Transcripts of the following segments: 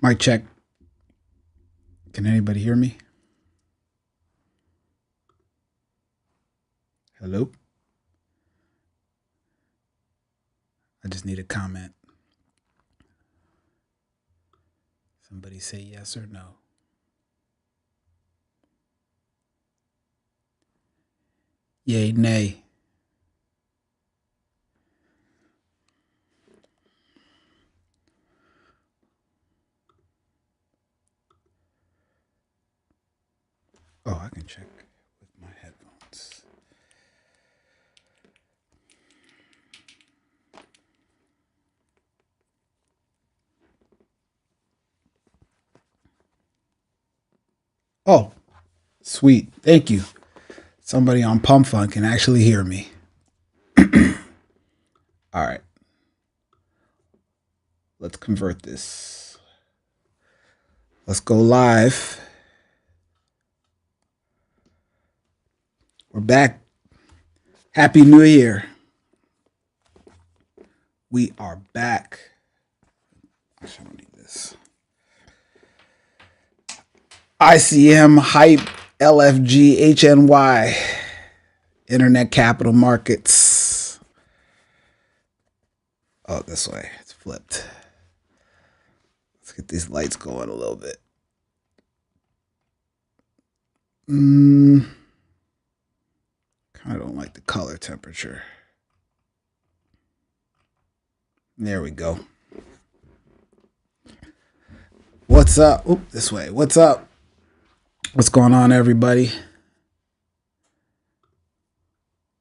Mic check. Can anybody hear me? Hello? I just need a comment. Somebody say yes or no. Yay, nay. Oh, I can check with my headphones. Oh, sweet. Thank you. Somebody on Pump Fun can actually hear me. All right. Let's convert this. Let's go live. We're back. Happy New Year. We are back. Actually, I don't need this. ICM, Hype, LFG, HNY, Internet Capital Markets. Oh, this way. It's flipped. Let's get these lights going a little bit. Kind of don't like the color temperature. There we go. What's up? Oop, this way. What's up? What's going on, everybody?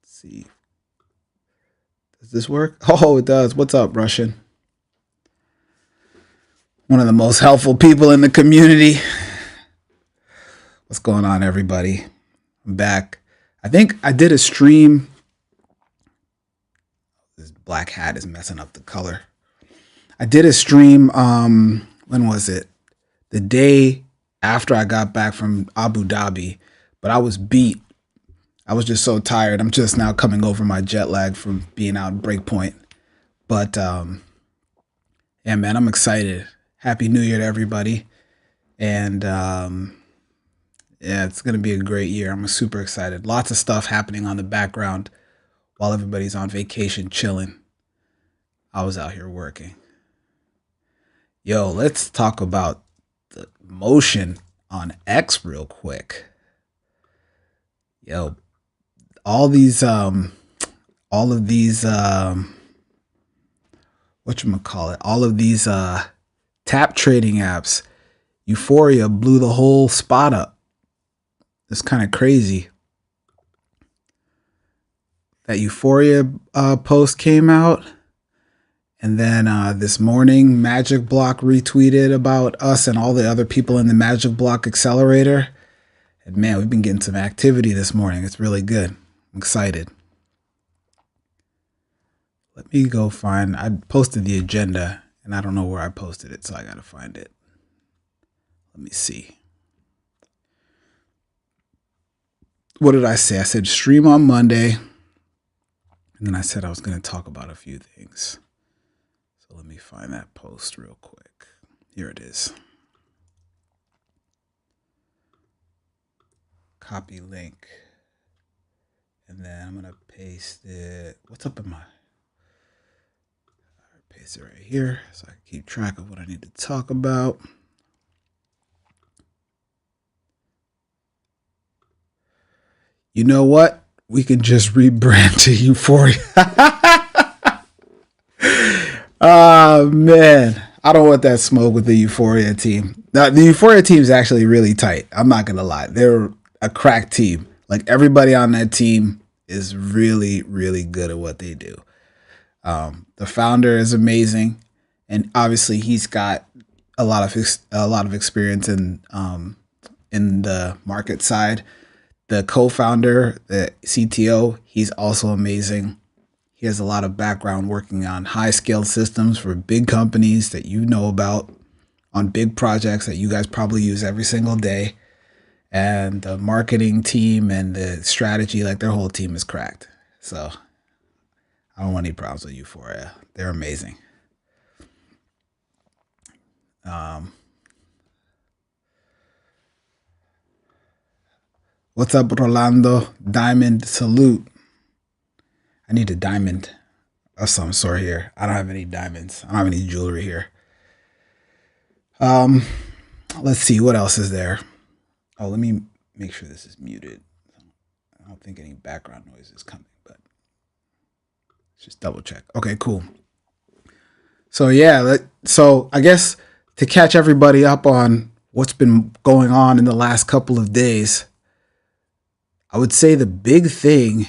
Let's see. Does this work? Oh, it does. What's up, Russian? One of the most helpful people in the community. What's going on, everybody? I'm back. I think I did a stream. This black hat is messing up the color. I did a stream. When was it? The day after I got back from Abu Dhabi, but I was beat. I was just so tired. I'm just now coming over my jet lag from being out in Breakpoint. But yeah, man, I'm excited. Happy New Year to everybody. And yeah, it's going to be a great year. I'm super excited. Lots of stuff happening on the background while everybody's on vacation chilling. I was out here working. Yo, let's talk about the motion on X real quick. Yo, all of these whatchamacallit, all of these tap trading apps, Euphoria blew the whole spot up. It's kind of crazy. That Euphoria post came out, and then this morning Magic Block retweeted about us and all the other people in the Magic Block Accelerator. And man, we've been getting some activity this morning. It's really good. I'm excited. Let me go find, I posted the agenda and I don't know where I posted it, so I got to find it. Let me see. What did I say? I said stream on Monday. And then I said I was going to talk about a few things. So let me find that post real quick. Here it is. Copy link. And then I'm going to paste it. What's up in my... Paste it right here so I can keep track of what I need to talk about. You know what? We can just rebrand to Euphoria. Oh, man. I don't want that smoke with the Euphoria team. Now, the Euphoria team is actually really tight. I'm not going to lie. They're a crack team. Like, everybody on that team is really, really good at what they do. The founder is amazing. And obviously, he's got a lot of experience in the market side. The co-founder, the CTO, he's also amazing. He has a lot of background working on high-scale systems for big companies that you know about, on big projects that you guys probably use every single day. And the marketing team and the strategy, like their whole team is cracked. So I don't want any problems with Euphoria. They're amazing. What's up, Rolando? Diamond salute. I need a diamond of some sort here. I don't have any diamonds. I don't have any jewelry here. Um, let's see what else is there. Oh, let me make sure this is muted. I don't think any background noise is coming, but let's just double check. Okay, cool. So yeah, so I guess to catch everybody up on what's been going on in the last couple of days, I would say the big thing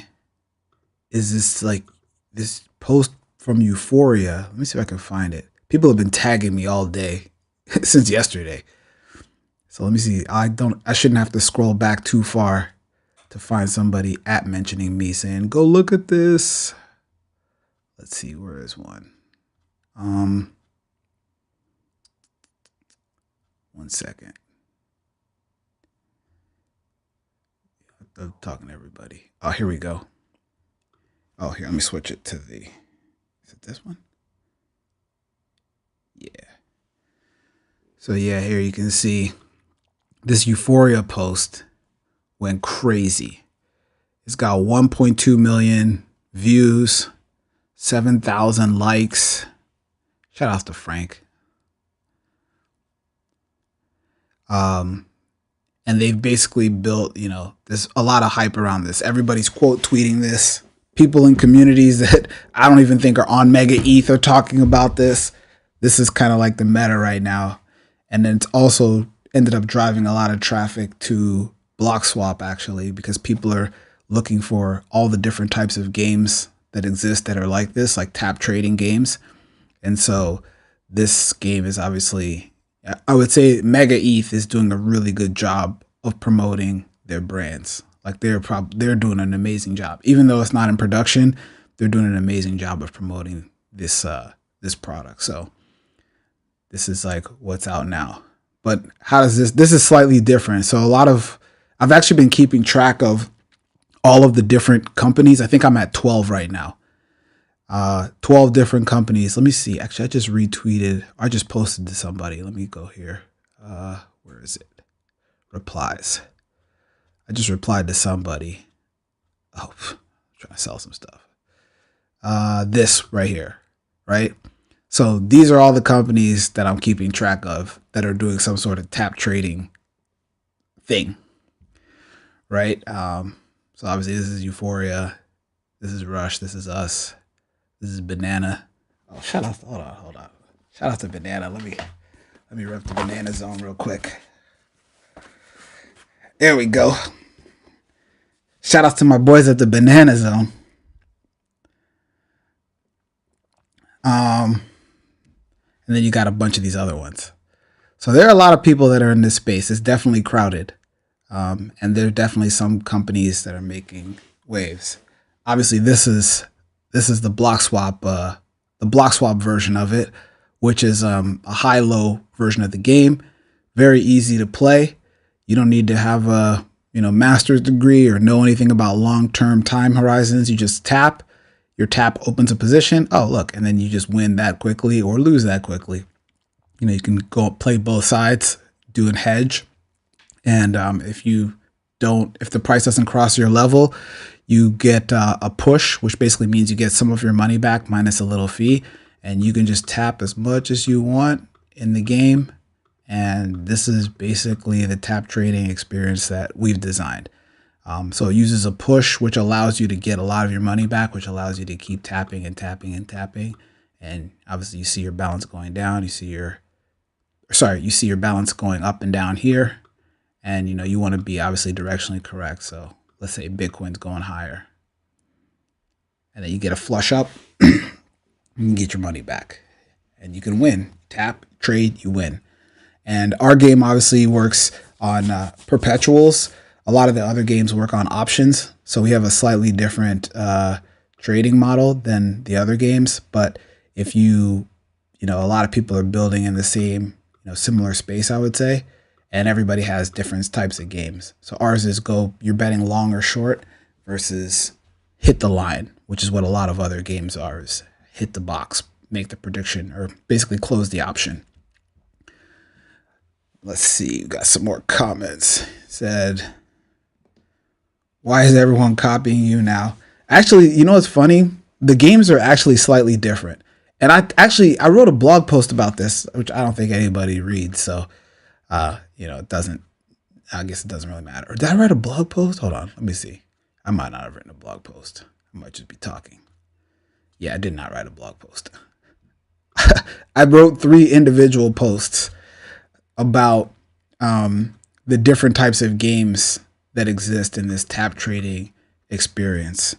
is this post from Euphoria. Let me see if I can find it. People have been tagging me all day since yesterday. So let me see. I shouldn't have to scroll back too far to find somebody at mentioning me saying, "Go look at this." Let's see, where is one? 1 second. I'm talking to everybody. Oh, here we go. Oh, here, let me switch it to the, is it this one? Yeah. So yeah, here you can see this Euphoria post went crazy. It's got 1.2 million views, 7,000 likes. Shout out to Frank. And they've basically built, there's a lot of hype around this. Everybody's quote tweeting this. People in communities that I don't even think are on Mega ETH are talking about this. This is kind of like the meta right now. And then it's also ended up driving a lot of traffic to Bloxwap, actually, because people are looking for all the different types of games that exist that are like this, like tap trading games. And so this game is obviously, I would say Mega ETH is doing a really good job of promoting their brands. Like they're doing an amazing job. Even though it's not in production, they're doing an amazing job of promoting this this product. So this is like what's out now. But how does this is slightly different. So I've actually been keeping track of all of the different companies. I think I'm at 12 right now. 12 different companies. Let me see. Actually, I just posted to somebody. Let me go here. Where is it? Replies. I just replied to somebody. Oh, I'm trying to sell some stuff. This right here, right? So these are all the companies that I'm keeping track of that are doing some sort of tap trading thing, right? So obviously this is Euphoria. This is Rush. This is us. This is Banana. Oh, hold on. Shout out to Banana. Let me rep the Banana Zone real quick. There we go. Shout out to my boys at the Banana Zone. And then you got a bunch of these other ones. So there are a lot of people that are in this space. It's definitely crowded. And there are definitely some companies that are making waves. Obviously, this is the Bloxwap version of it, which is a high-low version of the game. Very easy to play. You don't need to have a master's degree or know anything about long-term time horizons. You just tap. Your tap opens a position. Oh, look, and then you just win that quickly or lose that quickly. You can go play both sides, do a hedge, and if the price doesn't cross your level, you get a push, which basically means you get some of your money back minus a little fee, and you can just tap as much as you want in the game. And this is basically the tap trading experience that we've designed. So it uses a push, which allows you to get a lot of your money back, which allows you to keep tapping and tapping and tapping. And obviously you see your balance going down. You see your balance going up and down here. And, you want to be obviously directionally correct. So let's say Bitcoin's going higher. And then you get a flush up, you can get your money back. And you can win. Tap, trade, you win. And our game obviously works on perpetuals. A lot of the other games work on options. So we have a slightly different trading model than the other games. But if a lot of people are building in the same, similar space, I would say. And everybody has different types of games. So ours is you're betting long or short versus hit the line, which is what a lot of other games are, is hit the box, make the prediction, or basically close the option. Let's see, we got some more comments. Said, Why is everyone copying you now? Actually, you know what's funny? The games are actually slightly different. And I wrote a blog post about this, which I don't think anybody reads. So, it doesn't, I guess it doesn't really matter. Or did I write a blog post? Hold on. Let me see. I might not have written a blog post. I might just be talking. Yeah, I did not write a blog post. I wrote 3 individual posts about the different types of games that exist in this tap trading experience.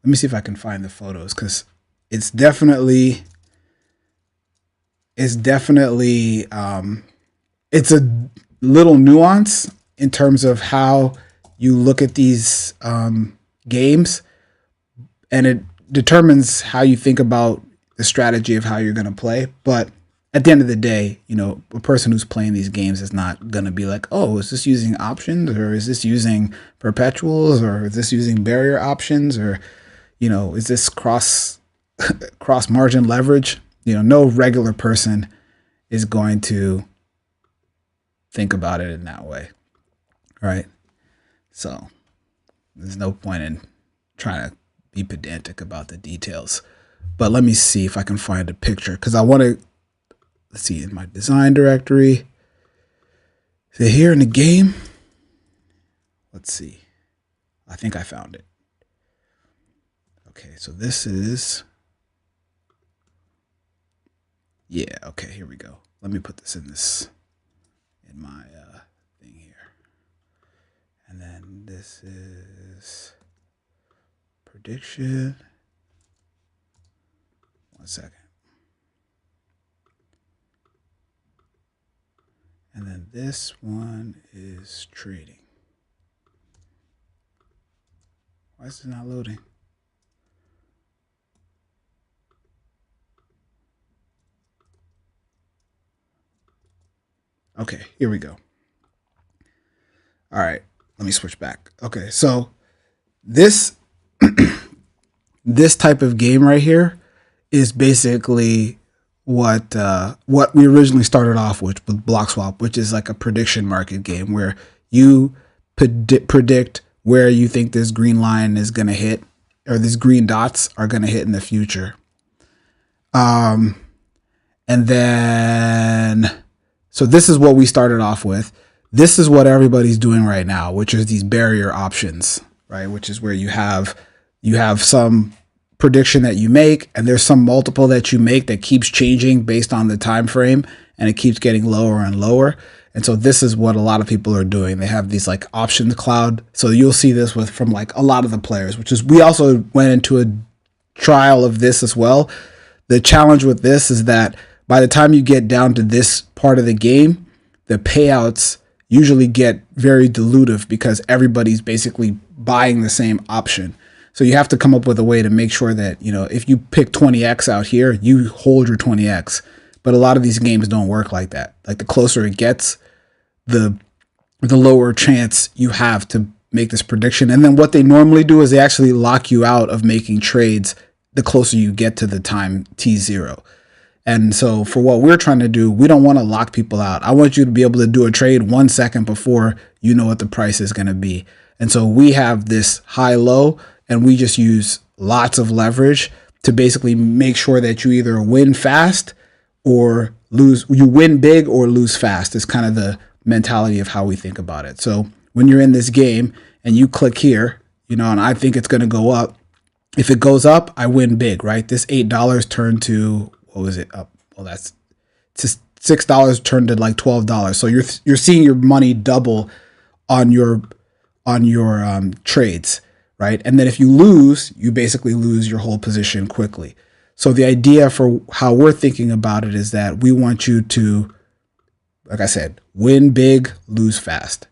Let me see if I can find the photos, because it's definitely it's a little nuance in terms of how you look at these games, and it determines how you think about the strategy of how you're going to play. But at the end of the day, a person who's playing these games is not going to be like, oh, is this using options, or is this using perpetuals, or is this using barrier options, or, is this cross margin leverage? No regular person is going to think about it in that way. Right. So there's no point in trying to be pedantic about the details. But let me see if I can find a picture, because I want to, let's see, in my design directory. Is it here in the game? Let's see. I think I found it. Okay, so this is, yeah, okay, here we go. Let me put this in my thing here. And then this is prediction. 1 second. And then this one is trading. Why is it not loading? Okay, here we go. All right, let me switch back. Okay, so this this type of game right here is basically what we originally started off with Bloxwap, which is like a prediction market game where you predict where you think this green line is going to hit, or these green dots are going to hit in the future. And then, so this is what we started off with. This is what everybody's doing right now, which is these barrier options, right? Which is where you have some prediction that you make, and there's some multiple that you make that keeps changing based on the time frame, and it keeps getting lower and lower. And so this is what a lot of people are doing. They have these like options cloud. So you'll see this from like a lot of the players, which is, we also went into a trial of this as well. The challenge with this is that by the time you get down to this part of the game, the payouts usually get very dilutive because everybody's basically buying the same option. So you have to come up with a way to make sure that, if you pick 20x out here, you hold your 20x. But a lot of these games don't work like that. Like, the closer it gets, the lower chance you have to make this prediction. And then what they normally do is they actually lock you out of making trades the closer you get to the time T0. And so for what we're trying to do, we don't want to lock people out. I want you to be able to do a trade 1 second before you know what the price is going to be. And so we have this high-low, and we just use lots of leverage to basically make sure that you either win fast or lose. You win big or lose fast is kind of the mentality of how we think about it. So when you're in this game and you click here, and I think it's going to go up. If it goes up, I win big, right? This $8 turned to, what was it up? Well, that's just $6 turned to like $12. So you're seeing your money double on your trades, right? And then if you lose, you basically lose your whole position quickly. So the idea for how we're thinking about it is that we want you to, like I said, win big, lose fast.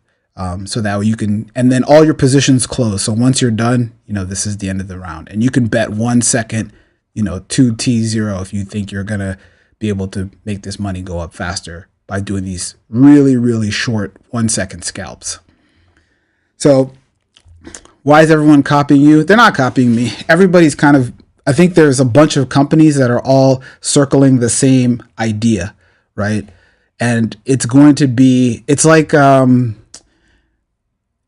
So that you can, and then all your positions close. So once you're done, this is the end of the round, and you can bet 1 second, to T0 if you think you're going to be able to make this money go up faster by doing these really, really short 1 second scalps. So why is everyone copying you? They're not copying me. Everybody's I think there's a bunch of companies that are all circling the same idea, right? And it's going to be, it's like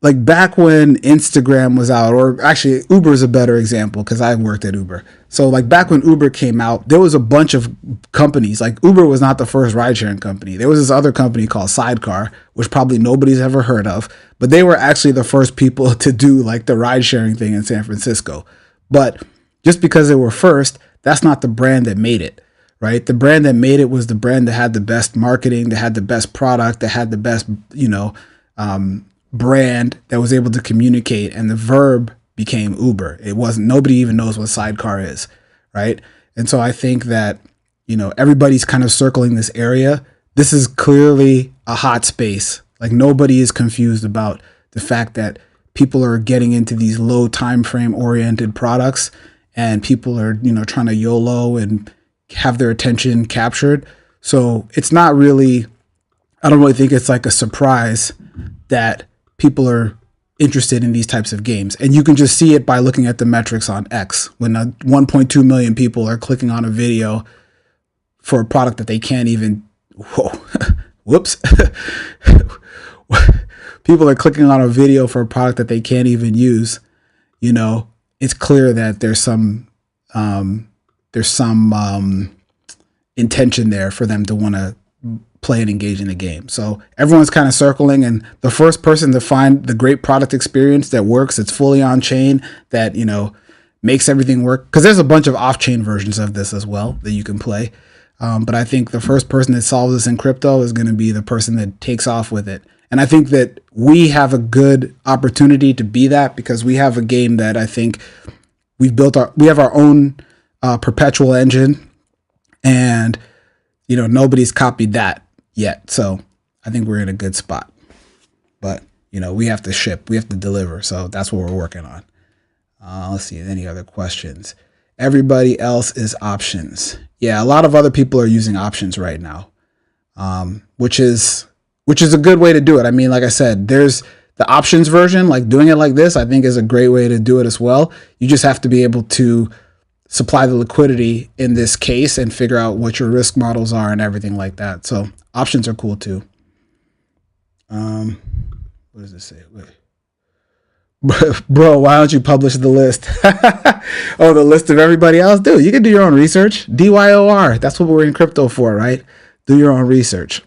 like back when Instagram was out, or actually Uber is a better example because I worked at Uber. So like back when Uber came out, there was a bunch of companies. Like Uber was not the first ride sharing company. There was this other company called Sidecar, which probably nobody's ever heard of, but they were actually the first people to do like the ride sharing thing in San Francisco. But just because they were first, that's not the brand that made it, right? The brand that made it was the brand that had the best marketing, that had the best product, that had the best, brand that was able to communicate, and the verb became Uber. It wasn't, nobody even knows what Sidecar is, right? And so I think that, everybody's kind of circling this area. This is clearly a hot space. Like nobody is confused about the fact that people are getting into these low time frame oriented products, and people are, trying to YOLO and have their attention captured. So it's not really, I don't really think it's like a surprise that people are interested in these types of games. And you can just see it by looking at the metrics on X. When 1.2 million people are clicking on a video for a product that they can't even, whoops. People are clicking on a video for a product that they can't even use. It's clear that there's some intention there for them to want to play and engage in the game. So everyone's kind of circling, and the first person to find the great product experience that works, it's fully on chain, that, makes everything work. Because there's a bunch of off-chain versions of this as well that you can play. But I think the first person that solves this in crypto is going to be the person that takes off with it. And I think that we have a good opportunity to be that, because we have a game that I think we have our own perpetual engine, and, nobody's copied that yet. So I think we're in a good spot, but we have to ship, we have to deliver. So that's what we're working on. Let's see, any other questions? Everybody else is options. Yeah. A lot of other people are using options right now. Which is a good way to do it. I mean, like I said, there's the options version, like doing it like this, I think is a great way to do it as well. You just have to be able to supply the liquidity in this case and figure out what your risk models are and everything like that. So options are cool too. What does this say? Wait. Bro, why don't you publish the list? Oh, the list of everybody else? Dude, you can do your own research. DYOR. That's what we're in crypto for, right? Do your own research.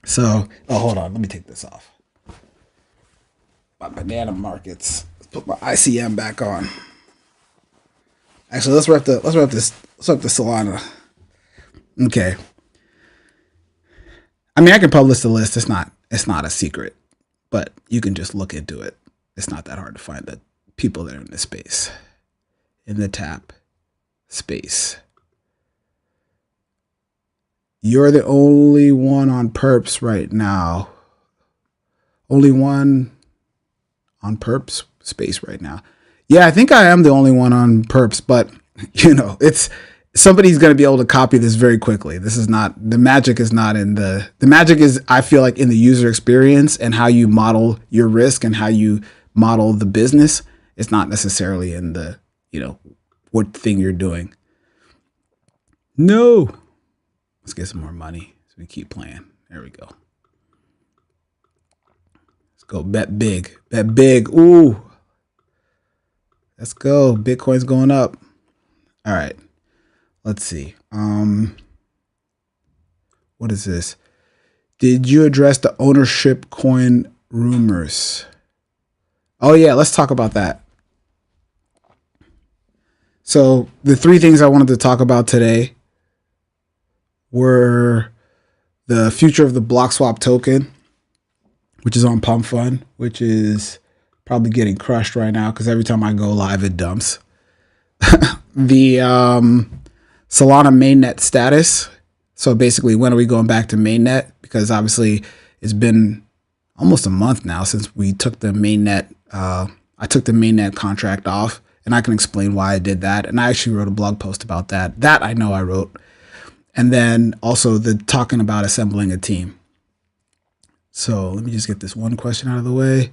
So, hold on. Let me take this off. My banana markets. Let's put my ICM back on. Actually, let's wrap the Solana. Okay. I mean, I can publish the list. It's not a secret, but you can just look into it. It's not that hard to find the people that are in the space, in the tap space. You're the only one on perps right now. Only one on perps space right now. Yeah, I think I am the only one on perps, but it's somebody's going to be able to copy this very quickly. This is not, the magic is not in the magic is, I feel like, in the user experience and how you model your risk and how you model the business. It's not necessarily in the, what thing you're doing. No. Let's get some more money so we keep playing. There we go. Let's go bet big. Bet big. Ooh. Let's go. Bitcoin's going up. All right. Let's see. What is this? Did you address the ownership coin rumors? Oh yeah, let's talk about that. So the three things I wanted to talk about today were the future of the Bloxwap token, which is on Pump Fund, which is probably getting crushed right now because every time I go live, it dumps. The Solana Mainnet status. So basically, when are we going back to Mainnet? Because obviously it's been almost a month now since we took the Mainnet. I took the Mainnet contract off, and I can explain why I did that. And I actually wrote a blog post about that. That I know I wrote. And then also the talking about assembling a team. So let me just get this one question out of the way.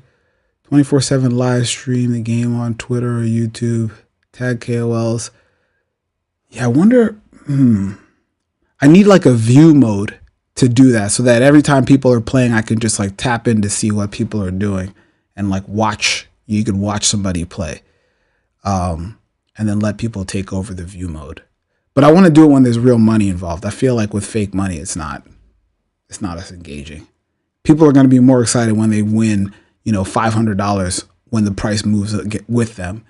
24/7 live stream the game on Twitter or YouTube. Tag KOLs. Yeah, I wonder. I need like a view mode to do that so that every time people are playing, I can just like tap in to see what people are doing and like you could watch somebody play, and then let people take over the view mode. But I want to do it when there's real money involved. I feel like with fake money, it's not as engaging. People are going to be more excited when they win, $500 when the price moves with them,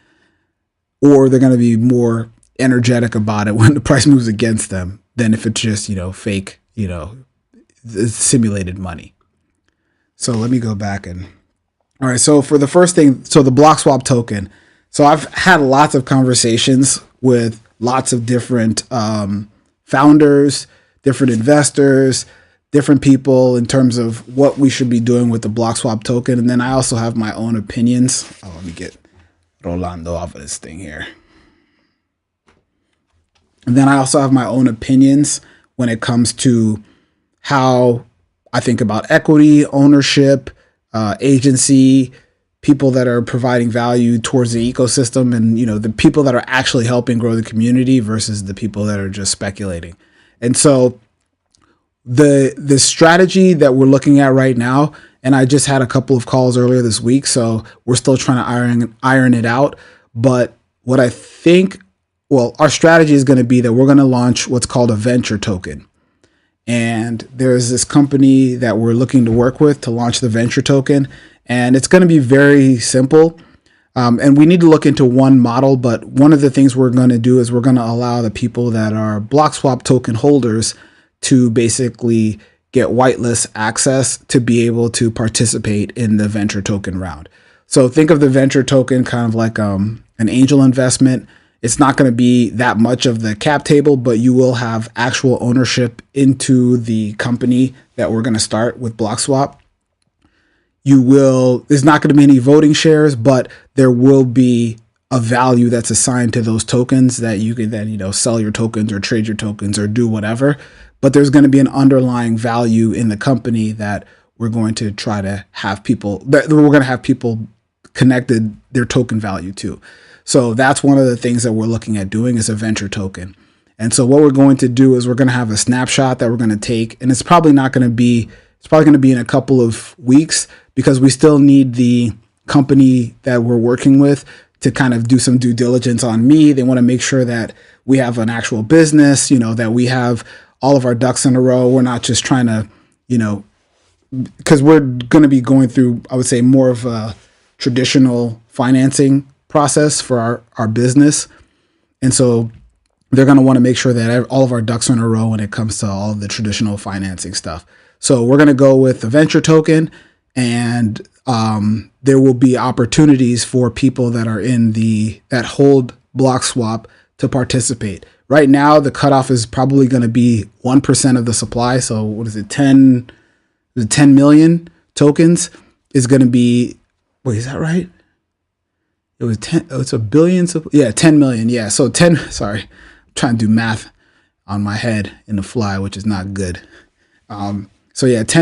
or they're going to be more energetic about it when the price moves against them than if it's just, fake, simulated money. So let me go back all right. So for the first thing, so the Bloxwap token. So I've had lots of conversations with lots of different founders, different investors, different people in terms of what we should be doing with the Bloxwap token. And then I also have my own opinions. Let me get Rolando off of this thing here. And then I also have my own opinions when it comes to how I think about equity, ownership, agency, people that are providing value towards the ecosystem, and the people that are actually helping grow the community versus the people that are just speculating. And so the strategy that we're looking at right now, and I just had a couple of calls earlier this week, so we're still trying to iron it out. But what I think, our strategy is going to be that we're going to launch what's called a venture token. And there's this company that we're looking to work with to launch the venture token. And it's going to be very simple. And we need to look into one model. But one of the things we're going to do is we're going to allow the people that are Bloxwap token holders to basically get whitelist access to be able to participate in the venture token round. So think of the venture token kind of like an angel investment. It's not going to be that much of the cap table, but you will have actual ownership into the company that we're going to start with Bloxwap. There's not going to be any voting shares, but there will be a value that's assigned to those tokens that you can then, sell your tokens or trade your tokens or do whatever. But there's going to be an underlying value in the company that we're going to try to have people connected their token value to. So that's one of the things that we're looking at doing is a venture token. And so what we're going to do is we're going to have a snapshot that we're going to take, and it's probably going to be in a couple of weeks because we still need the company that we're working with to kind of do some due diligence on me. They want to make sure that we have an actual business, that we have all of our ducks in a row. We're not just trying to, because we're going to be going through, I would say, more of a traditional financing process for our business. And so they're going to want to make sure that all of our ducks are in a row when it comes to all of the traditional financing stuff. So we're going to go with the venture token, and there will be opportunities for people that are that hold Bloxwap to participate. Right now, the cutoff is probably going to be 1% of the supply. So what is it? 10 million tokens is going to be, wait, is that right? It was 10. Oh, it's a billion. 10 million. Yeah. So 10, sorry, I'm trying to do math on my head in the fly, which is not good. 10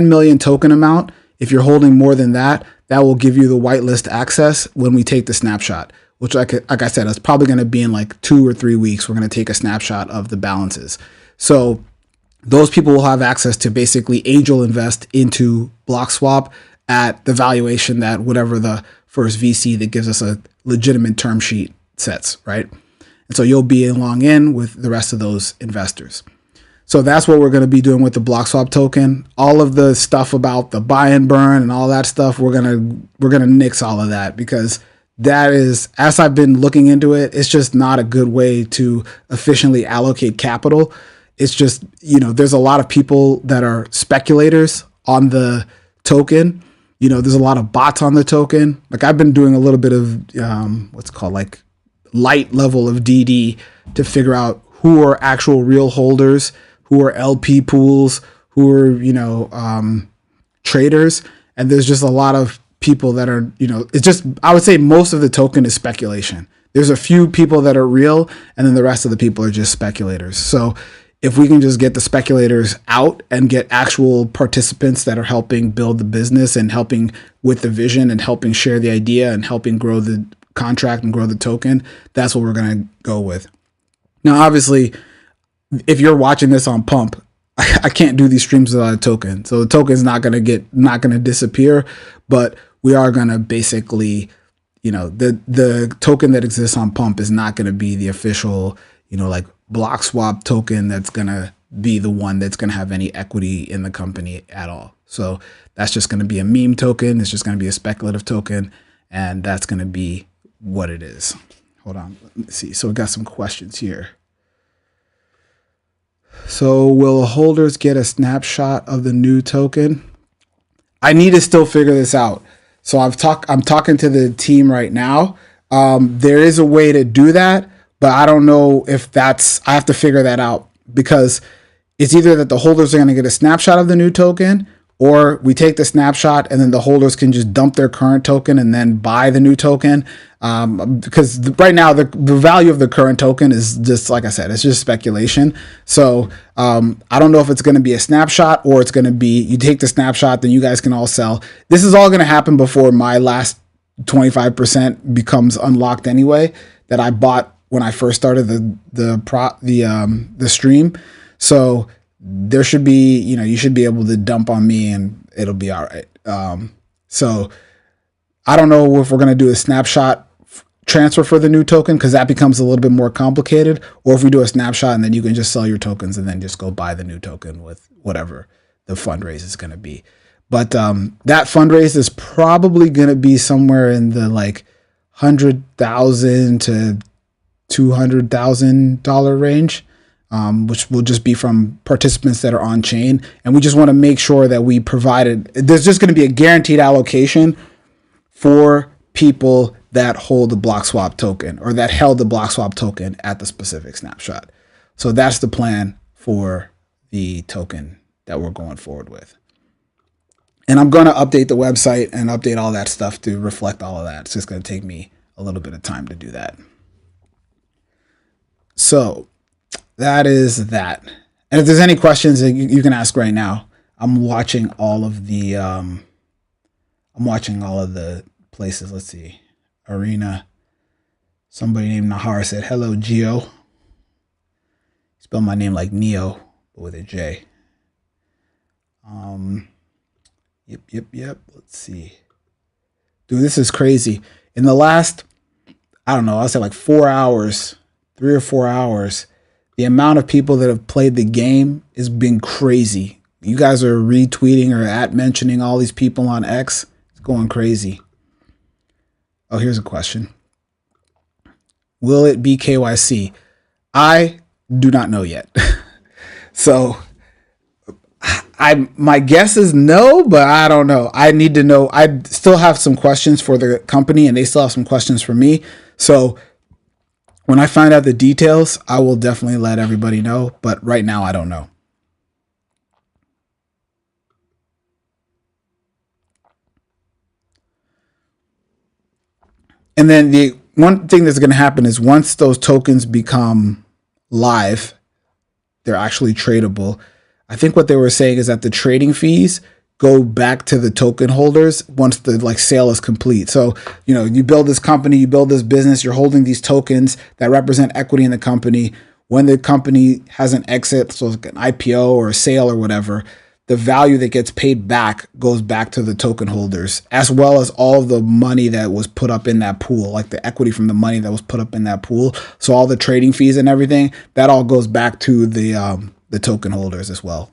million token amount. If you're holding more than that, that will give you the whitelist access when we take the snapshot, which like I said, it's probably going to be in like 2 or 3 weeks. We're going to take a snapshot of the balances. So those people will have access to basically angel invest into Bloxwap at the valuation that whatever the first VC that gives us a legitimate term sheet sets, right? And so you'll be along in with the rest of those investors. So that's what we're going to be doing with the Bloxwap token. All of the stuff about the buy and burn and all that stuff, we're going to nix all of that, because that is, as I've been looking into it, it's just not a good way to efficiently allocate capital. It's just, there's a lot of people that are speculators on the token. There's a lot of bots on the token. Like I've been doing a little bit of what's called like light level of DD to figure out who are actual real holders, who are LP pools, who are, traders. And there's just a lot of people that are, it's just, I would say most of the token is speculation. There's a few people that are real, and then the rest of the people are just speculators. So if we can just get the speculators out and get actual participants that are helping build the business and helping with the vision and helping share the idea and helping grow the contract and grow the token, that's what we're going to go with. Now, obviously, if you're watching this on Pump, I can't do these streams without a token. So the token is not going to disappear, but we are going to basically, the token that exists on Pump is not going to be the official, like Bloxwap token that's going to be the one that's going to have any equity in the company at all. So that's just going to be a meme token. It's just going to be a speculative token, and that's going to be what it is. Hold on, let's see. So we got some questions here. So will holders get a snapshot of the new token? I need to still figure this out. So I'm talking to the team right now. There is a way to do that, but I don't know if I have to figure that out, because it's either that the holders are going to get a snapshot of the new token, or we take the snapshot and then the holders can just dump their current token and then buy the new token. Because right now the value of the current token is just, like I said, it's just speculation. So I don't know if it's going to be a snapshot or it's going to be you take the snapshot, then you guys can all sell. This is all going to happen before my last 25% becomes unlocked anyway, that I bought when I first started the stream. So there should be, you should be able to dump on me and it'll be all right. So I don't know if we're going to do a snapshot transfer for the new token, because that becomes a little bit more complicated, or if we do a snapshot and then you can just sell your tokens and then just go buy the new token with whatever the fundraise is going to be. But that fundraise is probably going to be somewhere in the like $100,000 to $200,000 range. Which will just be from participants that are on chain. And we just want to make sure that we provided, there's just going to be a guaranteed allocation for people that hold the Bloxwap token, or that held the Bloxwap token at the specific snapshot. So that's the plan for the token that we're going forward with. And I'm going to update the website and update all that stuff to reflect all of that. It's just going to take me a little bit of time to do that. So that is that. And if there's any questions that you can ask right now, I'm watching all of the places. Let's see. Arena. Somebody named Nahar said, hello, Geo. Spell my name like Neo, but with a J. Yep. Let's see. Dude, this is crazy. In the last, I don't know, I'll say like 4 hours, 3 or 4 hours, the amount of people that have played the game has been crazy. You guys are retweeting or mentioning all these people on X. It's going crazy. Oh, here's a question. Will it be KYC? I do not know yet. So my guess is no, but I don't know. I need to know. I still have some questions for the company and they still have some questions for me. So when I find out the details, I will definitely let everybody know. But right now, I don't know. And then the one thing that's going to happen is once those tokens become live, they're actually tradable. I think what they were saying is that the trading fees go back to the token holders once the sale is complete. So, you build this company, you build this business, you're holding these tokens that represent equity in the company. When the company has an exit, so like an IPO or a sale or whatever, the value that gets paid back goes back to the token holders, as well as all of the money that was put up in that pool, like the equity from the money that was put up in that pool. So all the trading fees and everything, that all goes back to the token holders as well.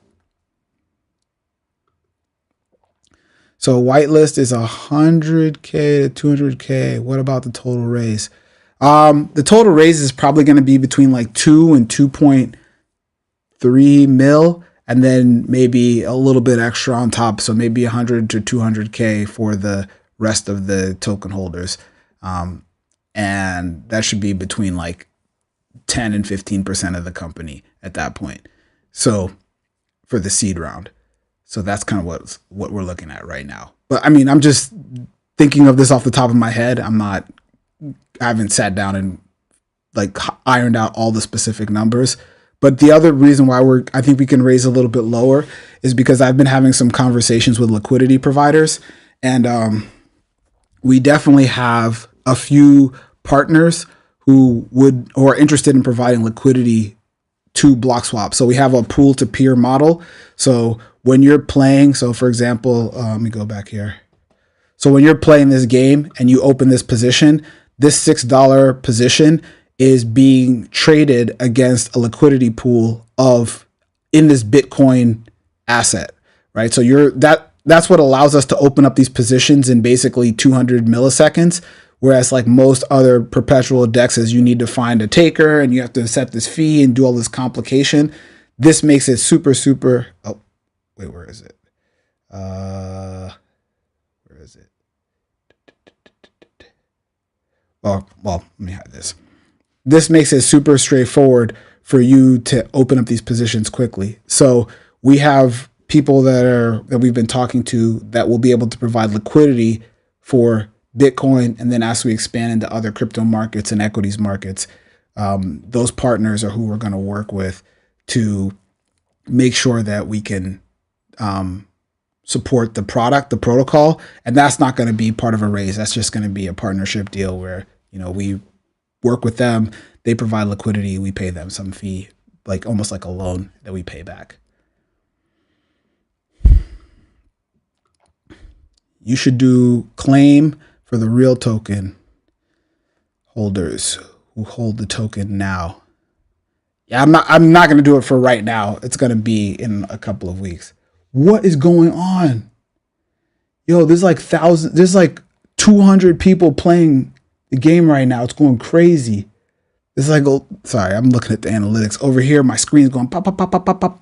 So whitelist is 100K to 200K. What about the total raise? The total raise is probably going to be between like 2 and 2.3 mil, and then maybe a little bit extra on top. So maybe 100 to 200K for the rest of the token holders. And that should be between like 10 and 15% of the company at that point. So for the seed round. So that's kind of what we're looking at right now. But I mean, I'm just thinking of this off the top of my head. I haven't sat down and ironed out all the specific numbers. But the other reason why I think we can raise a little bit lower is because I've been having some conversations with liquidity providers, and we definitely have a few partners who are interested in providing liquidity to Bloxwap. So we have a pool to peer model. So when you're playing, so for example, let me go back here. So when you're playing this game and you open this position, this $6 position is being traded against a liquidity pool of in this Bitcoin asset, right? So that's what allows us to open up these positions in basically 200 milliseconds. Whereas like most other perpetual dexes, you need to find a taker and you have to set this fee and do all this complication. This makes it super, super. Oh, wait, where is it? Where is it? Well, let me hide this. This makes it super straightforward for you to open up these positions quickly. So we have people that we've been talking to that will be able to provide liquidity for Bitcoin, and then as we expand into other crypto markets and equities markets, those partners are who we're going to work with to make sure that we can support the product, the protocol, and that's not going to be part of a raise. That's just going to be a partnership deal where we work with them, they provide liquidity, we pay them some fee, like almost like a loan that we pay back. You should do claim for the real token holders who hold the token now. Yeah, I'm not going to do it for right now. It's going to be in a couple of weeks. What is going on? Yo, there's like 200 people playing the game right now. It's going crazy. It's like, sorry, I'm looking at the analytics over here. My screen's going pop, pop, pop, pop, pop, pop.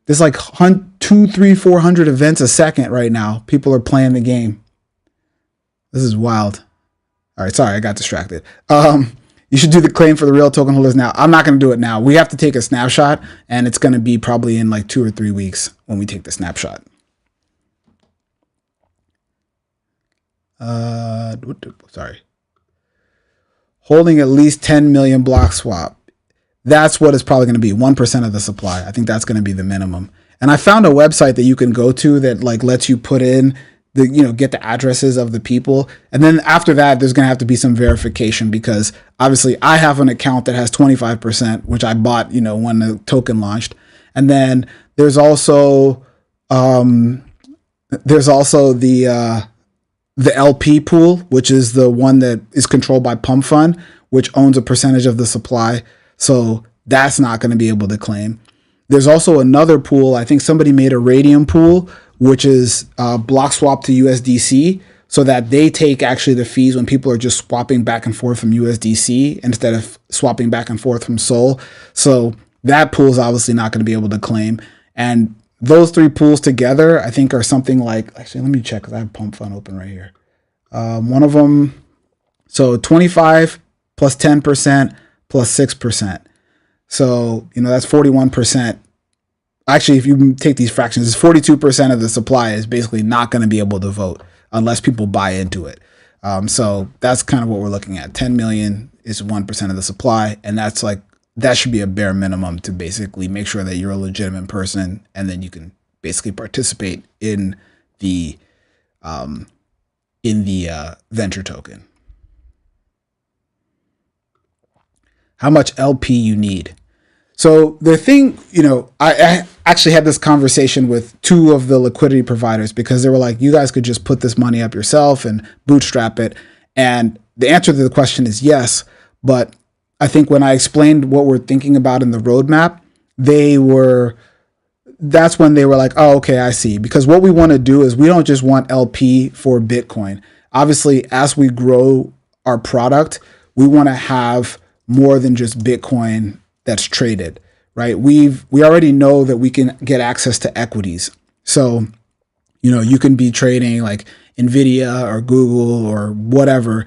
There's like 200, 300, 400 events a second right now. People are playing the game. This is wild. All right, sorry, I got distracted. You should do the claim for the real token holders now. I'm not going to do it now. We have to take a snapshot, and it's going to be probably in like 2 or 3 weeks when we take the snapshot. Sorry. Holding at least 10 million Bloxwap. That's what it's probably going to be, 1% of the supply. I think that's going to be the minimum. And I found a website that you can go to that like lets you put in get the addresses of the people. And then after that, there's going to have to be some verification because obviously I have an account that has 25%, which I bought, when the token launched. And then there's also the LP pool, which is the one that is controlled by Pump Fund, which owns a percentage of the supply. So that's not going to be able to claim. There's also another pool. I think somebody made a Radium pool, which is Bloxwap to USDC, so that they take actually the fees when people are just swapping back and forth from USDC instead of swapping back and forth from Sol. So that pool is obviously not going to be able to claim. And those 3 pools together, I think, are something like, actually, let me check because I have Pump Fund open right here. One of them, so 25 plus 10% plus 6%. So, that's 41%. Actually, if you take these fractions, it's 42% of the supply is basically not going to be able to vote unless people buy into it. So that's kind of what we're looking at. 10 million is 1% of the supply. And that should be a bare minimum to basically make sure that you're a legitimate person. And then you can basically participate in the venture token. How much LP you need. So the thing, I actually had this conversation with 2 of the liquidity providers because they were like, you guys could just put this money up yourself and bootstrap it. And the answer to the question is yes. But I think when I explained what we're thinking about in the roadmap, that's when they were like, oh, okay, I see. Because what we want to do is we don't just want LP for Bitcoin. Obviously, as we grow our product, we want to have more than just Bitcoin that's traded, right? We already know that we can get access to equities. So, you can be trading like Nvidia or Google or whatever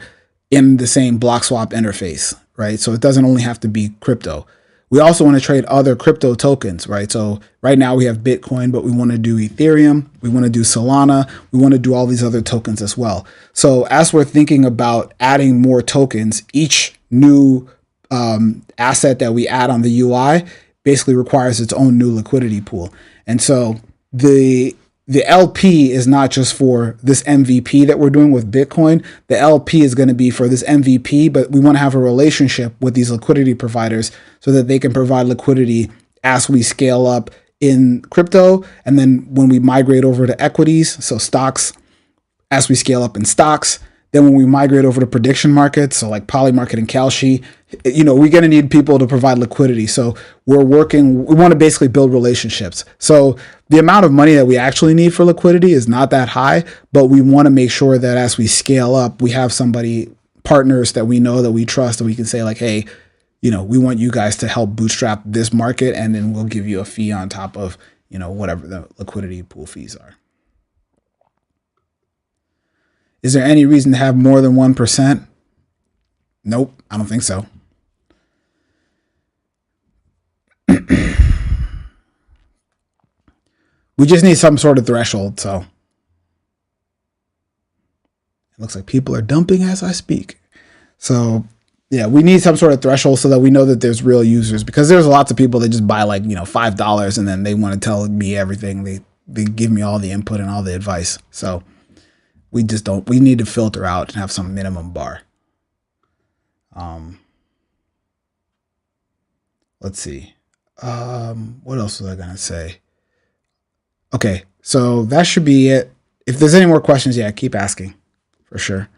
in the same Bloxwap interface, right? So it doesn't only have to be crypto. We also want to trade other crypto tokens, right? So right now we have Bitcoin, but we want to do Ethereum, we want to do Solana, we want to do all these other tokens as well. So as we're thinking about adding more tokens, each new asset that we add on the UI basically requires its own new liquidity pool. And so the the LP is not just for this MVP that we're doing with Bitcoin. The LP is going to be for this MVP, but we want to have a relationship with these liquidity providers so that they can provide liquidity as we scale up in crypto. And then when we migrate over to equities, so stocks, as we scale up in stocks, then when we migrate over to prediction markets, so like Polymarket and Kalshi, we're going to need people to provide liquidity. So we want to basically build relationships. So the amount of money that we actually need for liquidity is not that high, but we want to make sure that as we scale up, we have partners that we know, that we trust, that we can say like, hey, we want you guys to help bootstrap this market, and then we'll give you a fee on top of, whatever the liquidity pool fees are. Is there any reason to have more than 1%? Nope, I don't think so. We just need some sort of threshold, so. It looks like people are dumping as I speak. So, yeah, we need some sort of threshold so that we know that there's real users, because there's lots of people that just buy like, $5 and then they want to tell me everything. They give me all the input and all the advice. So we need to filter out and have some minimum bar. Let's see. What else was I going to say? Okay, so that should be it. If there's any more questions, yeah, keep asking for sure.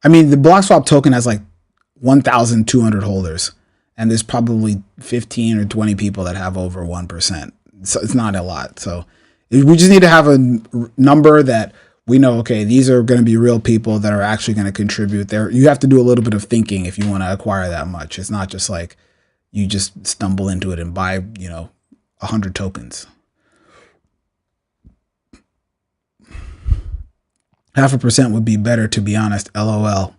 I mean, the Bloxwap token has like 1,200 holders, and there's probably 15 or 20 people that have over 1%. So it's not a lot. So we just need to have a number that we know, okay, these are going to be real people that are actually going to contribute there. You have to do a little bit of thinking if you want to acquire that much. It's not just like you just stumble into it and buy, 100 tokens. 0.5% would be better, to be honest. LOL.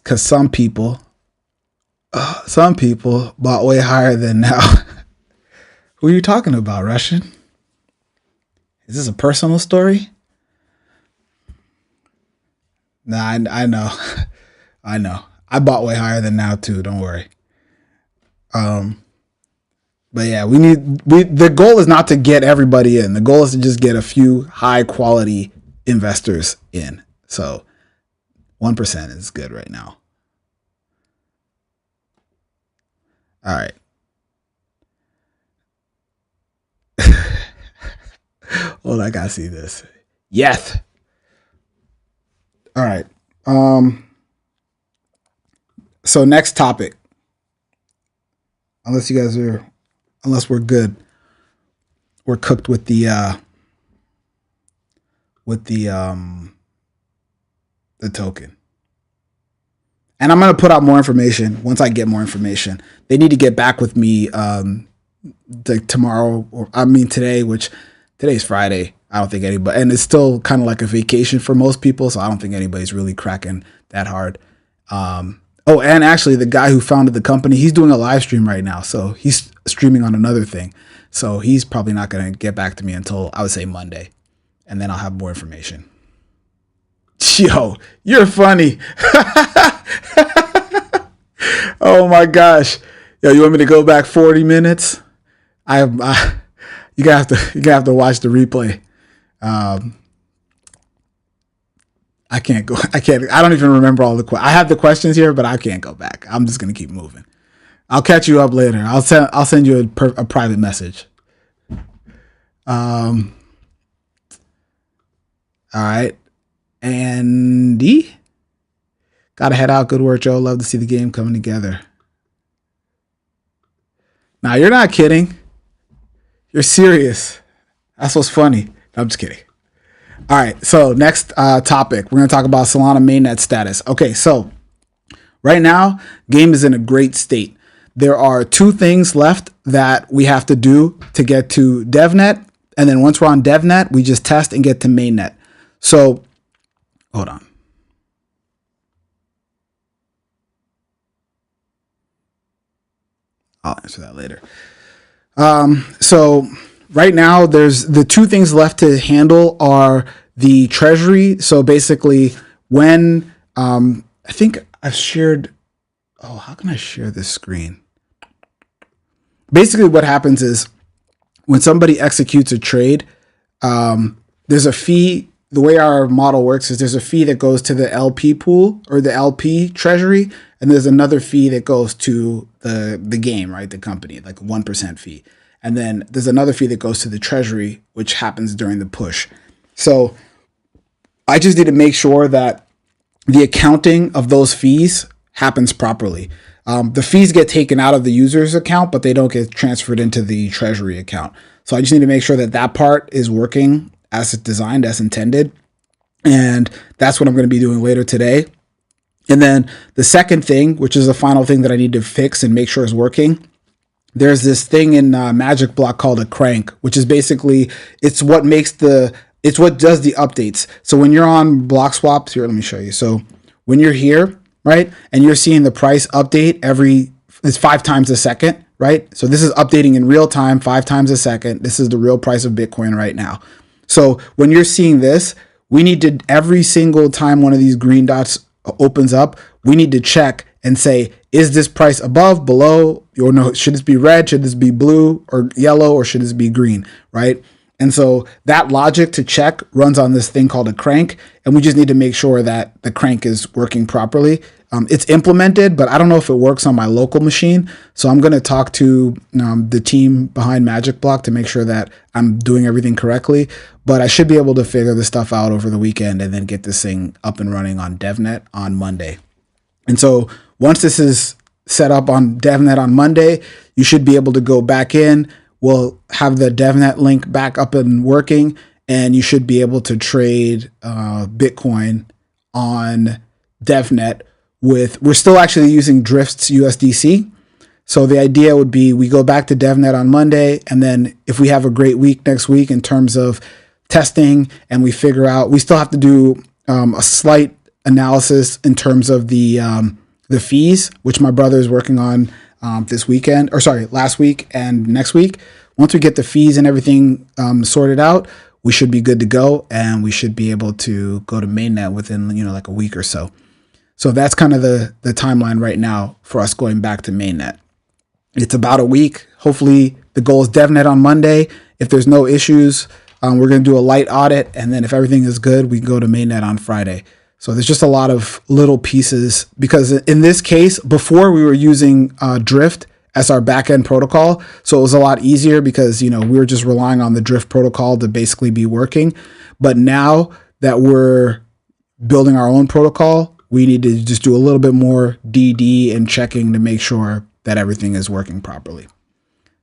Because some people bought way higher than now. Who are you talking about, Russian? Is this a personal story? Nah, I know. I know. I bought way higher than now too. Don't worry. But yeah, the goal is not to get everybody in. The goal is to just get a few high quality investors in. So 1% is good right now. All right. Hold on, I gotta see this. Yes. All right. So next topic. Unless we're good. We're cooked with the token. And I'm going to put out more information once I get more information. They need to get back with me tomorrow, today, which today's Friday. I don't think anybody, and it's still kind of like a vacation for most people, so I don't think anybody's really cracking that hard. And actually the guy who founded the company, he's doing a live stream right now. So he's streaming on another thing. So he's probably not going to get back to me until, I would say, Monday. And then I'll have more information. Yo, you're funny. Oh my gosh. Yo, you want me to go back 40 minutes? You're gonna have to watch the replay. I can't go. I don't even remember all the questions. I have the questions here, but I can't go back. I'm just gonna keep moving. I'll catch you up later. I'll send you a private message. All right. Andy, gotta head out. Good work, Joe. Love to see the game coming together. Now, you're not kidding. You're serious. That's what's funny. No, I'm just kidding. All right. So next topic, we're going to talk about Solana Mainnet status. Okay. So right now, game is in a great state. There are 2 things left that we have to do to get to DevNet. And then once we're on DevNet, we just test and get to Mainnet. So hold on. I'll answer that later. So right now, there's the 2 things left to handle are the treasury. So basically, when I think I've shared. Oh, how can I share this screen? Basically, what happens is when somebody executes a trade, there's a fee. The way our model works is there's a fee that goes to the LP pool or the LP treasury, and there's another fee that goes to the game, right? The company, like a 1% fee. And then there's another fee that goes to the treasury, which happens during the push. So I just need to make sure that the accounting of those fees happens properly. The fees get taken out of the user's account, but they don't get transferred into the treasury account. So I just need to make sure that that part is working as it's designed, as intended. And that's what I'm going to be doing later today. And then the second thing, which is the final thing that I need to fix and make sure is working, there's this thing in Magic Block called a crank, which is basically, it's what does the updates. So when you're on Bloxwap, here, let me show you. So when you're here, right, and you're seeing the price update it's 5 times a second, right? So this is updating in real time, 5 times a second. This is the real price of Bitcoin right now. So when you're seeing this, we need to, every single time one of these green dots opens up, we need to check and say, is this price above, below, or no, should this be red? Should this be blue or yellow, or should this be green, right? And so that logic to check runs on this thing called a crank, and we just need to make sure that the crank is working properly. It's implemented, but I don't know if it works on my local machine. So I'm going to talk to the team behind Magic Block to make sure that I'm doing everything correctly. But I should be able to figure this stuff out over the weekend and then get this thing up and running on DevNet on Monday. And so once this is set up on DevNet on Monday, you should be able to go back in. We'll have the DevNet link back up and working, and you should be able to trade Bitcoin on DevNet we're still actually using Drift's USDC. So the idea would be we go back to DevNet on Monday, and then if we have a great week next week in terms of testing, and we figure out, we still have to do a slight analysis in terms of the fees, which my brother is working on last week and next week. Once we get the fees and everything sorted out, we should be good to go, and we should be able to go to mainnet within like a week or so. So that's kind of the timeline right now for us going back to mainnet. It's about a week. Hopefully the goal is DevNet on Monday. If there's no issues, we're going to do a light audit. And then if everything is good, we can go to mainnet on Friday. So there's just a lot of little pieces, because in this case, before we were using Drift as our backend protocol. So it was a lot easier because, we were just relying on the Drift protocol to basically be working. But now that we're building our own protocol, we need to just do a little bit more DD and checking to make sure that everything is working properly.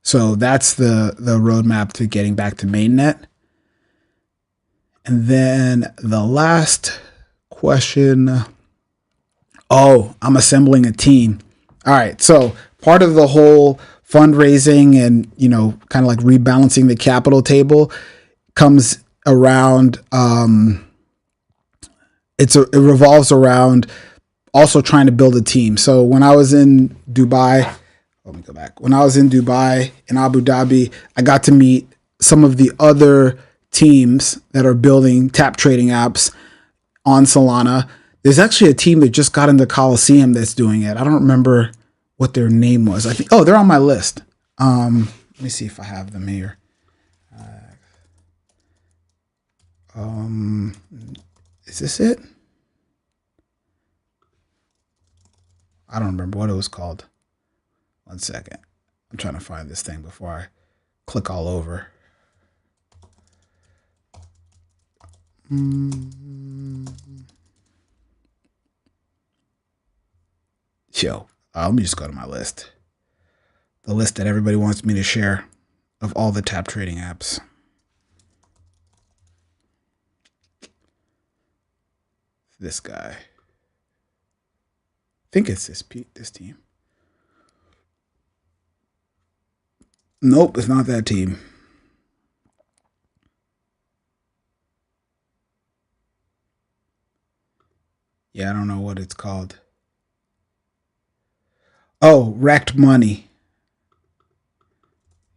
So that's the roadmap to getting back to mainnet. And then the last question. Oh, I'm assembling a team. All right. So part of the whole fundraising and, kind of like rebalancing the capital table comes around, it revolves around also trying to build a team. So when I was in Dubai, let me go back. When I was in Dubai, in Abu Dhabi, I got to meet some of the other teams that are building tap trading apps on Solana. There's actually a team that just got into Coliseum that's doing it. I don't remember what their name was. I think, they're on my list. Let me see if I have them here. Is this it? I don't remember what it was called. One second. I'm trying to find this thing before I click all over. Let me just go to my list. The list that everybody wants me to share of all the tap trading apps. This guy. I think it's this team. Nope, it's not that team. Yeah, I don't know what it's called. Oh, Wrecked Money.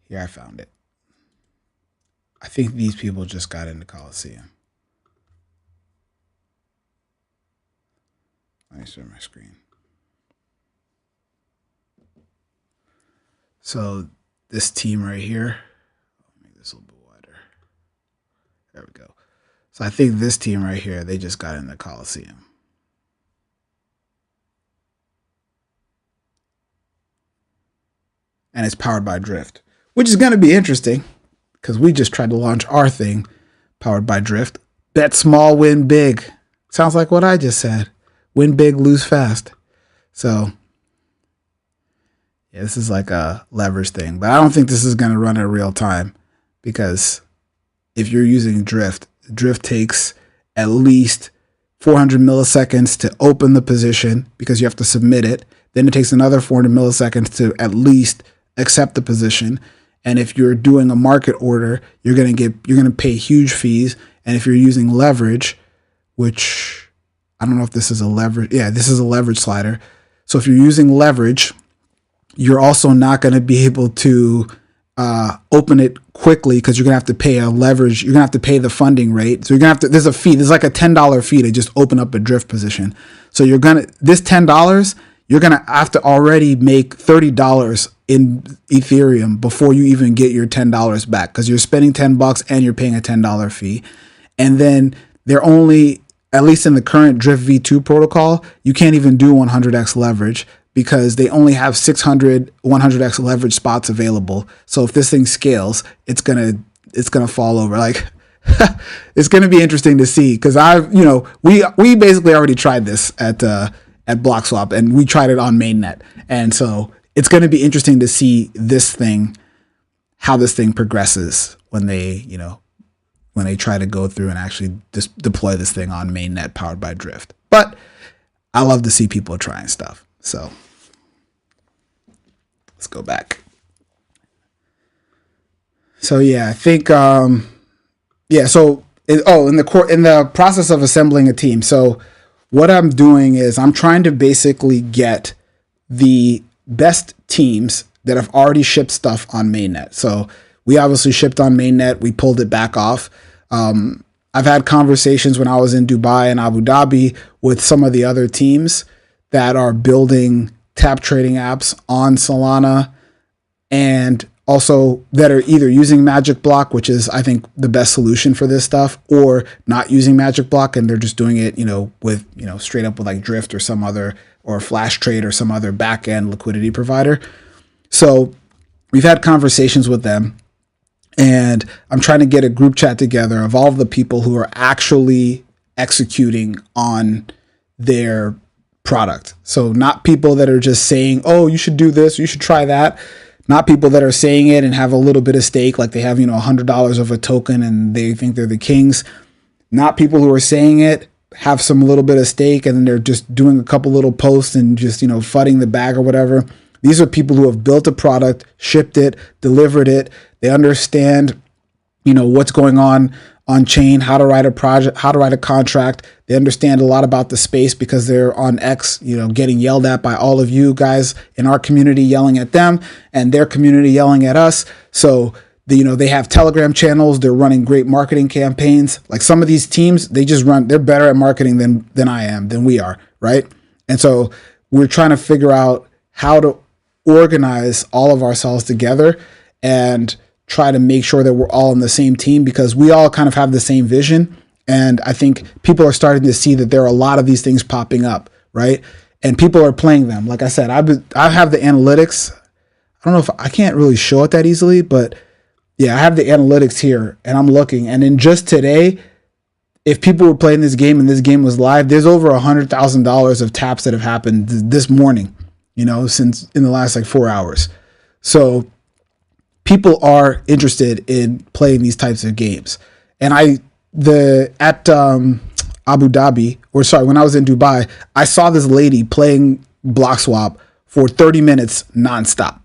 Here, I found it. I think these people just got into Coliseum. Let me share my screen. So this team right here, let me There we go. So I think this team right here, they just got in the Coliseum. And it's powered by Drift, which is going to be interesting because we just tried to launch our thing powered by Drift. Bet small, win big. Sounds like what I just said. Win big, lose fast. So, yeah, this is like a leverage thing. But I don't think this is going to run in real time because if you're using Drift, Drift takes at least 400 milliseconds to open the position because you have to submit it. Then it takes another 400 milliseconds to at least accept the position. And if you're doing a market order, you're going to pay huge fees. And if you're using leverage, which I don't know if this is a leverage. Yeah, this is a leverage slider. So if you're using leverage, you're also not going to be able to open it quickly because you're going to have to pay a leverage. You're going to have to pay the funding rate. So you're going to have to, there's a fee. There's like a $10 fee to just open up a Drift position. So this $10, you're going to have to already make $30 in Ethereum before you even get your $10 back because you're spending $10 and you're paying a $10 fee. And then they're only, at least in the current Drift V2 protocol, you can't even do 100x leverage because they only have 600 100x leverage spots available. So if this thing scales, it's gonna fall over. Like it's gonna be interesting to see because we basically already tried this at Bloxwap and we tried it on Mainnet, and so it's going to be interesting to see how this thing progresses when they try to go through and actually just deploy this thing on Mainnet powered by Drift. But I love to see people trying stuff. So let's go back. So yeah, I think So in the process of assembling a team. So what I'm doing is I'm trying to basically get the best teams that have already shipped stuff on Mainnet. So we obviously shipped on Mainnet. We pulled it back off. I've had conversations when I was in Dubai and Abu Dhabi with some of the other teams that are building tap trading apps on Solana and also that are either using Magic Block, which is, I think, the best solution for this stuff, or not using Magic Block and they're just doing it, with, straight up with like Drift or some other, or Flash Trade or some other back-end liquidity provider. So we've had conversations with them and I'm trying to get a group chat together of all of the people who are actually executing on their product. So not people that are just saying, oh, you should do this, you should try that. Not people that are saying it and have a little bit of stake, like they have, $100 of a token and they think they're the kings. Not people who are saying it, have some little bit of stake and then they're just doing a couple little posts and just, fudding the bag or whatever. These are people who have built a product, shipped it, delivered it. They understand, what's going on chain, how to write a project, how to write a contract. They understand a lot about the space because they're on X, getting yelled at by all of you guys in our community, yelling at them and their community yelling at us. So, they have Telegram channels. They're running great marketing campaigns. Like some of these teams, they're better at marketing than we are. Right. And so we're trying to figure out how to organize all of ourselves together and try to make sure that we're all on the same team because we all kind of have the same vision. And I think people are starting to see that there are a lot of these things popping up, right? And people are playing them. Like I said, I have the analytics. I don't know if I can't really show it that easily, but yeah, I have the analytics here and I'm looking. And in just today, if people were playing this game and this game was live, there's over $100,000 of taps that have happened this morning, since in the last 4 hours. So people are interested in playing these types of games. And at Abu Dhabi, when I was in Dubai, I saw this lady playing Bloxwap for 30 minutes nonstop.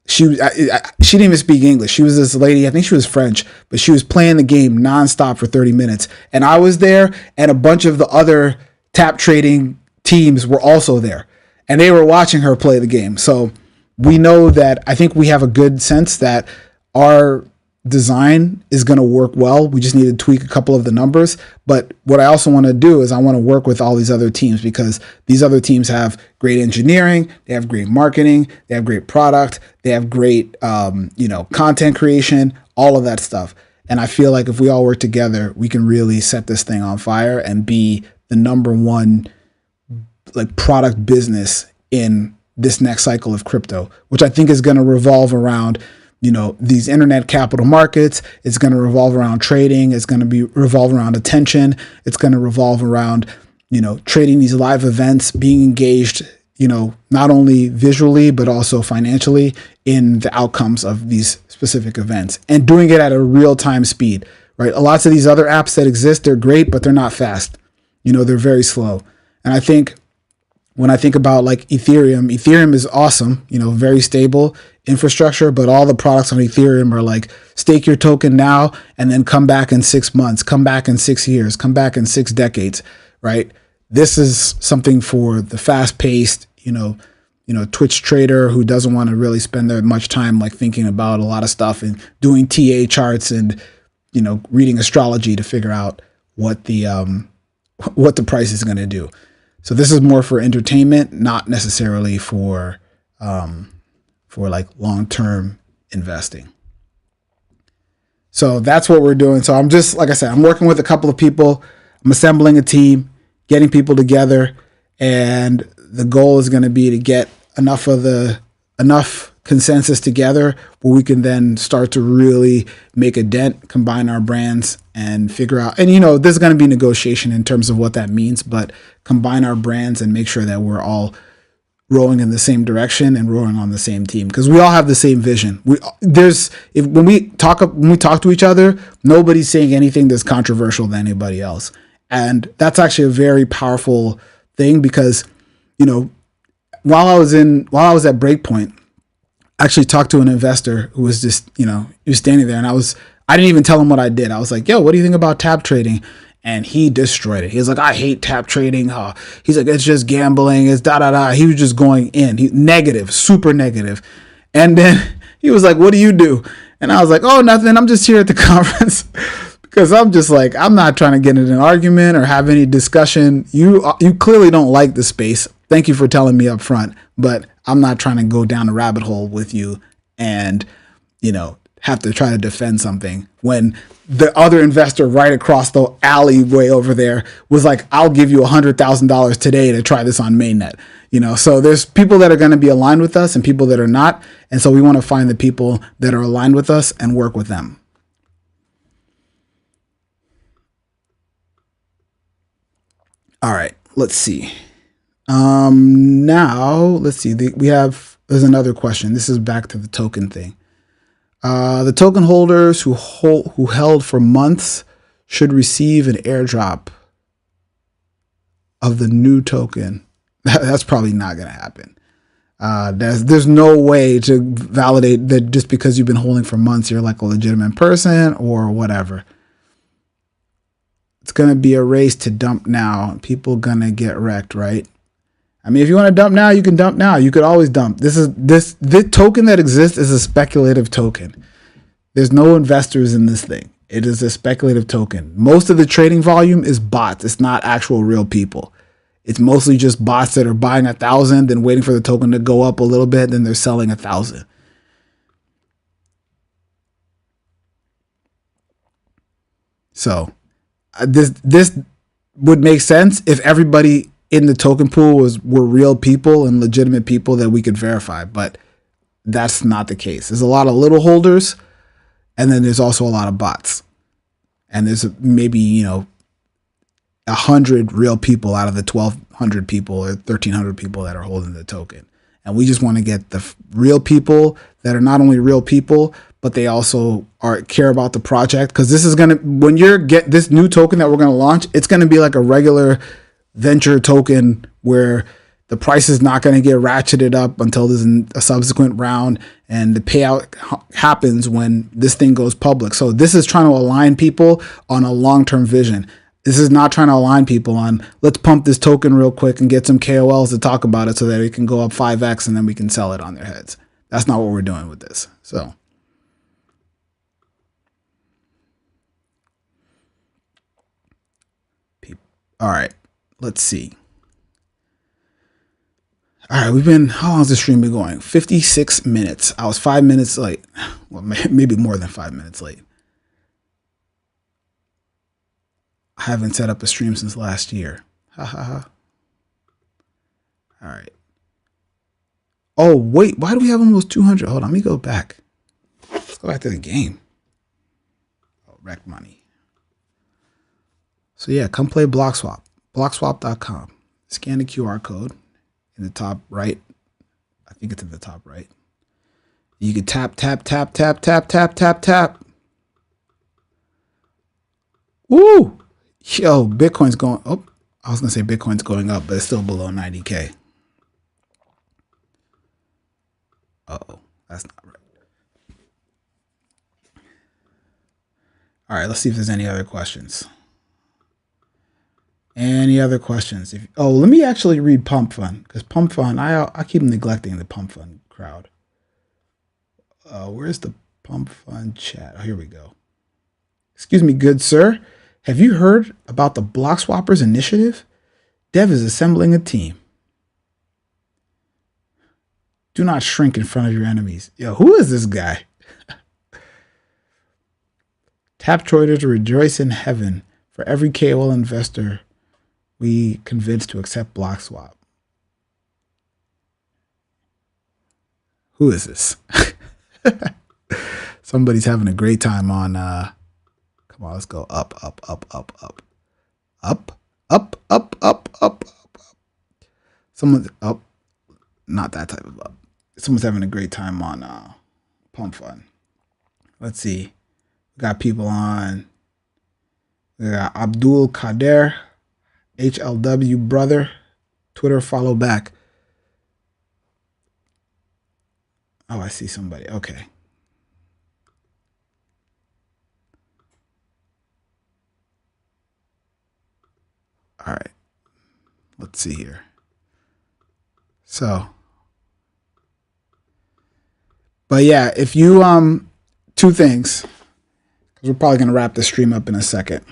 She didn't even speak English. She was this lady, I think she was French, but she was playing the game nonstop for 30 minutes. And I was there and a bunch of the other tap trading teams were also there. And they were watching her play the game. So we know that I think we have a good sense that our design is going to work well. We just need to tweak a couple of the numbers. But what I also want to do is I want to work with all these other teams because these other teams have great engineering, they have great marketing, they have great product, they have great, content creation, all of that stuff. And I feel like if we all work together, we can really set this thing on fire and be the number one like product business in this next cycle of crypto, which I think is going to revolve around, you know, these internet capital markets. It's going to revolve around trading. It's going to be revolve around attention. It's going to revolve around, you know, trading these live events, being engaged, you know, not only visually, but also financially in the outcomes of these specific events, and doing it at a real time speed, right? Lots of these other apps that exist, they're great, but they're not fast. You know, they're very slow. And I think when I think about like Ethereum is awesome, you know, very stable infrastructure, but all the products on Ethereum are like stake your token now and then come back in 6 months, come back in 6 years, come back in 6 decades, right? This is something for the fast paced, you know, Twitch trader who doesn't want to really spend that much time like thinking about a lot of stuff and doing TA charts and, you know, reading astrology to figure out what the price is going to do. So this is more for entertainment, not necessarily for like long-term investing. So that's what we're doing. So I'm just, like I said, I'm working with a couple of people. I'm assembling a team, getting people together, and the goal is going to be to get enough consensus together where we can then start to really make a dent, combine our brands, and figure out, and you know, there's going to be negotiation in terms of what that means, but combine our brands and make sure that we're all rowing in the same direction and rowing on the same team, because we all have the same vision. When we talk to each other, nobody's saying anything that's controversial to anybody else, and that's actually a very powerful thing, because, you know, while I was at Breakpoint, I actually talked to an investor who was just, you know, he was standing there, and I didn't even tell him what I did. I was like, yo, what do you think about tap trading? And he destroyed it. He was like, I hate tap trading. He's like, it's just gambling. It's da-da-da. He was just going in. Negative, super negative. And then he was like, what do you do? And I was like, oh, nothing. I'm just here at the conference. Because I'm just like, I'm not trying to get in an argument or have any discussion. You clearly don't like the space. Thank you for telling me up front. But I'm not trying to go down a rabbit hole with you and, you know, have to try to defend something when the other investor right across the alleyway over there was like, I'll give you $100,000 today to try this on Mainnet. You know, so there's people that are going to be aligned with us and people that are not. And so we want to find the people that are aligned with us and work with them. All right, let's see. Now let's see. There's another question. This is back to the token thing. The token holders who held for months should receive an airdrop of the new token. That's probably not going to happen. There's no way to validate that just because you've been holding for months, you're like a legitimate person or whatever. It's going to be a race to dump now. People going to get wrecked, right? I mean, if you want to dump now, you can dump now. You could always dump. This token that exists is a speculative token. There's no investors in this thing. It is a speculative token. Most of the trading volume is bots. It's not actual real people. It's mostly just bots that are buying 1,000, then waiting for the token to go up a little bit, then they're selling 1,000. So this would make sense if everybody in the token pool were real people and legitimate people that we could verify, but that's not the case. There's a lot of little holders, and then there's also a lot of bots, and there's maybe, you know, 100 real people out of the 1,200 people or 1,300 people that are holding the token. And we just want to get the real people that are not only real people, but they also care about the project. Because this is when you get this new token that we're going to launch, it's going to be like a regular venture token where the price is not going to get ratcheted up until there's a subsequent round, and the payout happens when this thing goes public. So this is trying to align people on a long-term vision. This is not trying to align people on, let's pump this token real quick and get some KOLs to talk about it so that it can go up 5x and then we can sell it on their heads. That's not what we're doing with this. So all right, let's see. All right, how long has the stream been going? 56 minutes. I was 5 minutes late. Well, maybe more than 5 minutes late. I haven't set up a stream since last year. Ha ha ha. All right. Oh, wait. Why do we have almost 200? Hold on. Let me go back. Let's go back to the game. Oh, wreck money. So, yeah, come play Bloxwap. Bloxwap.com. Scan the QR code in the top right. I think it's in the top right. You can tap, tap, tap, tap, tap, tap, tap, tap. Woo! Yo, Bitcoin's going up. I was going to say Bitcoin's going up, but it's still below 90K. Uh-oh, that's not right. All right, let's see if there's any other questions. Any other questions? Let me actually read Pump Fund, because Pump Fund, I keep neglecting the Pump Fund crowd. Where's the Pump Fund chat? Oh, here we go. Excuse me, good sir. Have you heard about the Bloxwappers initiative? Dev is assembling a team. Do not shrink in front of your enemies. Yo, who is this guy? Tap Trader to rejoice in heaven for every KOL investor we convinced to accept Bloxwap. Who is this? Somebody's having a great time on come on, let's go up, up, up, up, up. Up, up, up, up, up, up, up. Someone's up. Not that type of up. Someone's having a great time on Pump Fund. Let's see. We got people on. We got Abdul Kader, HLW brother, Twitter follow back. Oh, I see somebody. Okay. All right. Let's see here. So, but yeah, if you, two things, because we're probably going to wrap the stream up in a second.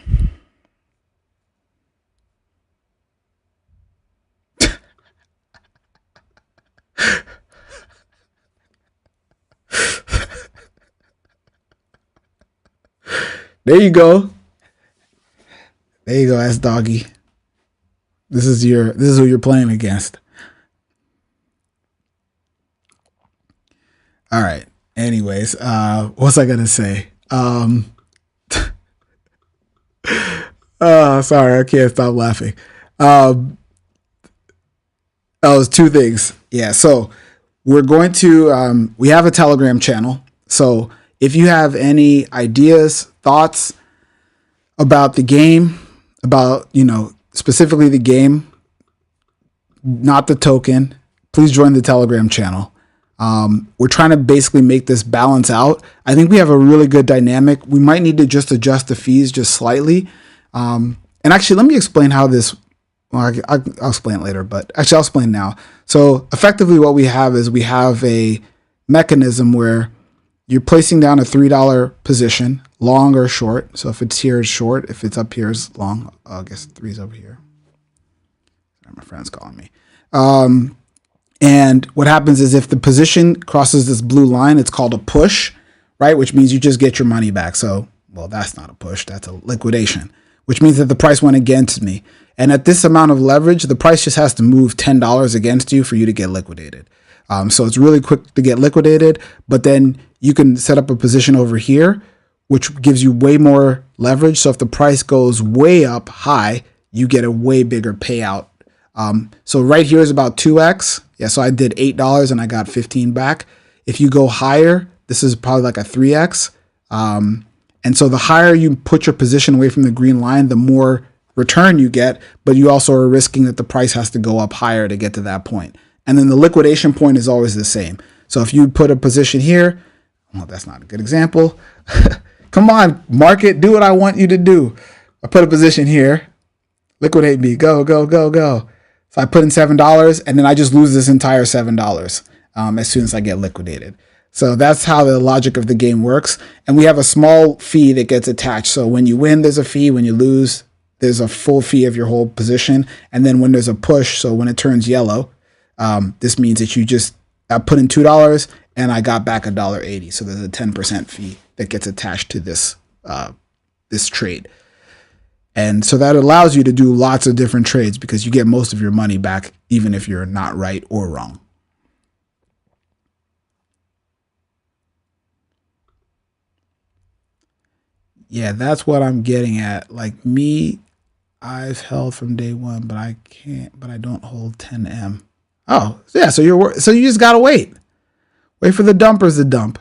There you go. There you go, S Doggy. This is who you're playing against. All right. Anyways, what's I gonna say? Sorry, I can't stop laughing. That was two things. Yeah, so we're going to we have a Telegram channel. So if you have any ideas, thoughts about the game, about, specifically the game, not the token, please join the Telegram channel. We're trying to basically make this balance out. I think we have a really good dynamic. We might need to just adjust the fees just slightly. And actually, let me explain how this, well, I'll explain it later, but actually I'll explain now. So effectively what we have is we have a mechanism where you're placing down a $3 position, long or short. So if it's here, it's short. If it's up here, it's long. I guess 3's over here. My friend's calling me. And what happens is if the position crosses this blue line, it's called a push, right? Which means you just get your money back. So, well, that's not a push. That's a liquidation, which means that the price went against me. And at this amount of leverage, the price just has to move $10 against you for you to get liquidated. So it's really quick to get liquidated, but then you can set up a position over here, which gives you way more leverage. So if the price goes way up high, you get a way bigger payout. So right here is about 2x. Yeah, so I did $8 and I got 15 back. If you go higher, this is probably like a 3x. And so the higher you put your position away from the green line, the more return you get, but you also are risking that the price has to go up higher to get to that point. And then the liquidation point is always the same. So if you put a position here, well, that's not a good example. Come on, market, do what I want you to do. I put a position here, liquidate me, go, go, go, go. So I put in $7 and then I just lose this entire $7 as soon as I get liquidated. So that's how the logic of the game works. And we have a small fee that gets attached. So when you win, there's a fee. When you lose, there's a full fee of your whole position. And then when there's a push, so when it turns yellow, this means that you just put in $2 and I got back $1.80. So there's a 10% fee that gets attached to this this trade. And so that allows you to do lots of different trades because you get most of your money back, even if you're not right or wrong. Yeah, that's what I'm getting at. Like me, I've held from day one, but I can't, but I don't hold 10M. Oh, yeah. So you just got to wait. Wait for the dumpers to dump.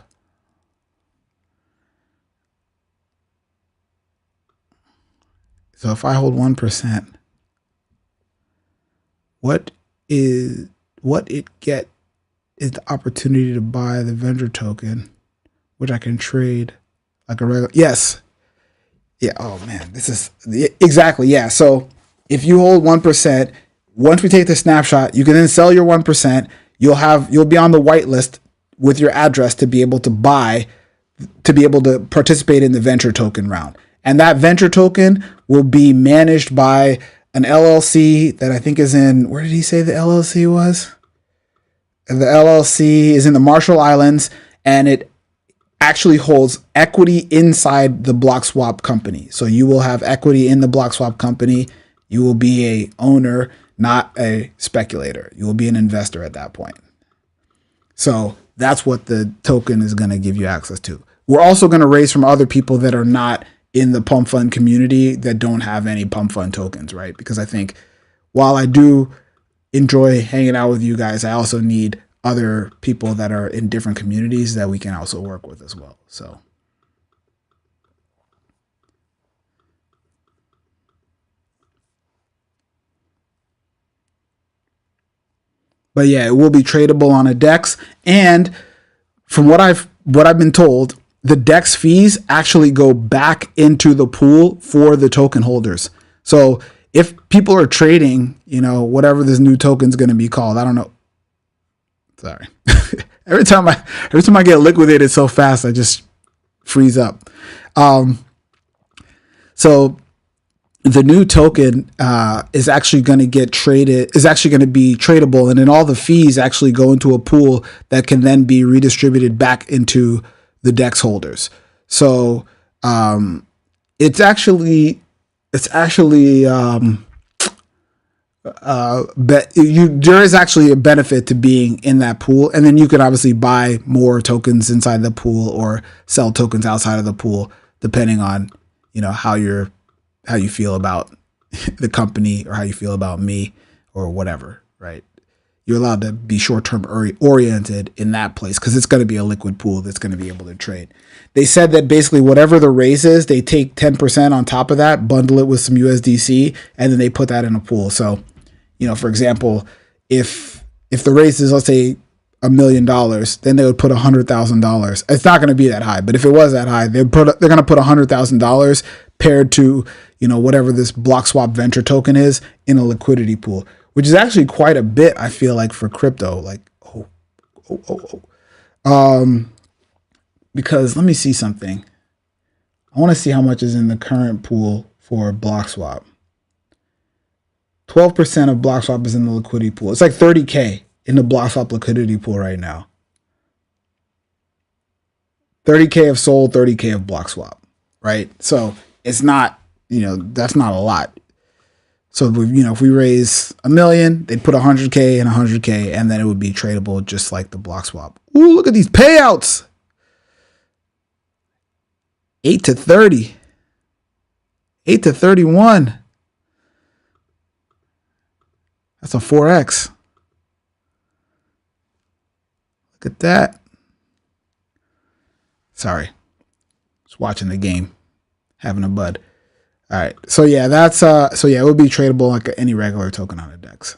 So if I hold 1%, what it get is the opportunity to buy the vendor token, which I can trade like a regular. Yes. Yeah. Oh man, this is exactly. Yeah. So if you hold 1%, once we take the snapshot, you can then sell your 1%. You'll be on the whitelist with your address to be able to buy, to be able to participate in the venture token round. And that venture token will be managed by an LLC that I think is in, where did he say the LLC was? The LLC is in the Marshall Islands, and it actually holds equity inside the Bloxwap company. So you will have equity in the Bloxwap company. You will be a owner, not a speculator. You will be an investor at that point. So that's what the token is going to give you access to. We're also going to raise from other people that are not in the pump fund community that don't have any pump fund tokens, right? Because I think while I do enjoy hanging out with you guys, I also need other people that are in different communities that we can also work with as well. So but yeah, it will be tradable on a DEX, and from what I've been told, the DEX fees actually go back into the pool for the token holders. So if people are trading, whatever this new token is going to be called, I don't know. Sorry. every time I get liquidated so fast, I just freeze up. So the new token is actually going to get traded, is actually going to be tradable, and then all the fees actually go into a pool that can then be redistributed back into the DEX holders. So there is actually a benefit to being in that pool, and then you can obviously buy more tokens inside the pool or sell tokens outside of the pool, depending on how you feel about the company or how you feel about me or whatever, right? You're allowed to be short-term oriented in that place because it's going to be a liquid pool that's going to be able to trade. They said that basically whatever the raise is, they take 10% on top of that, bundle it with some USDC, and then they put that in a pool. So, for example, if the raise is, let's say, $1 million, then they would put $100,000. It's not going to be that high, but if it was that high, they're going to put $100,000 paired to whatever this Bloxwap venture token is in a liquidity pool, which is actually quite a bit, I feel like, for crypto. Like, because let me see something. I want to see how much is in the current pool for Bloxwap. 12% of Bloxwap is in the liquidity pool. It's like 30K in the Bloxwap liquidity pool right now. 30K of Sol, 30K of Bloxwap, right? So it's not, that's not a lot. So, if we raise $1 million, they'd put 100K and 100K, and then it would be tradable just like the Bloxwap. Ooh, look at these payouts. 8 to 30. 8 to 31. That's a 4X. Look at that. Sorry. Just watching the game. Having a bud. All right. So yeah, it would be tradable like any regular token on a DEX.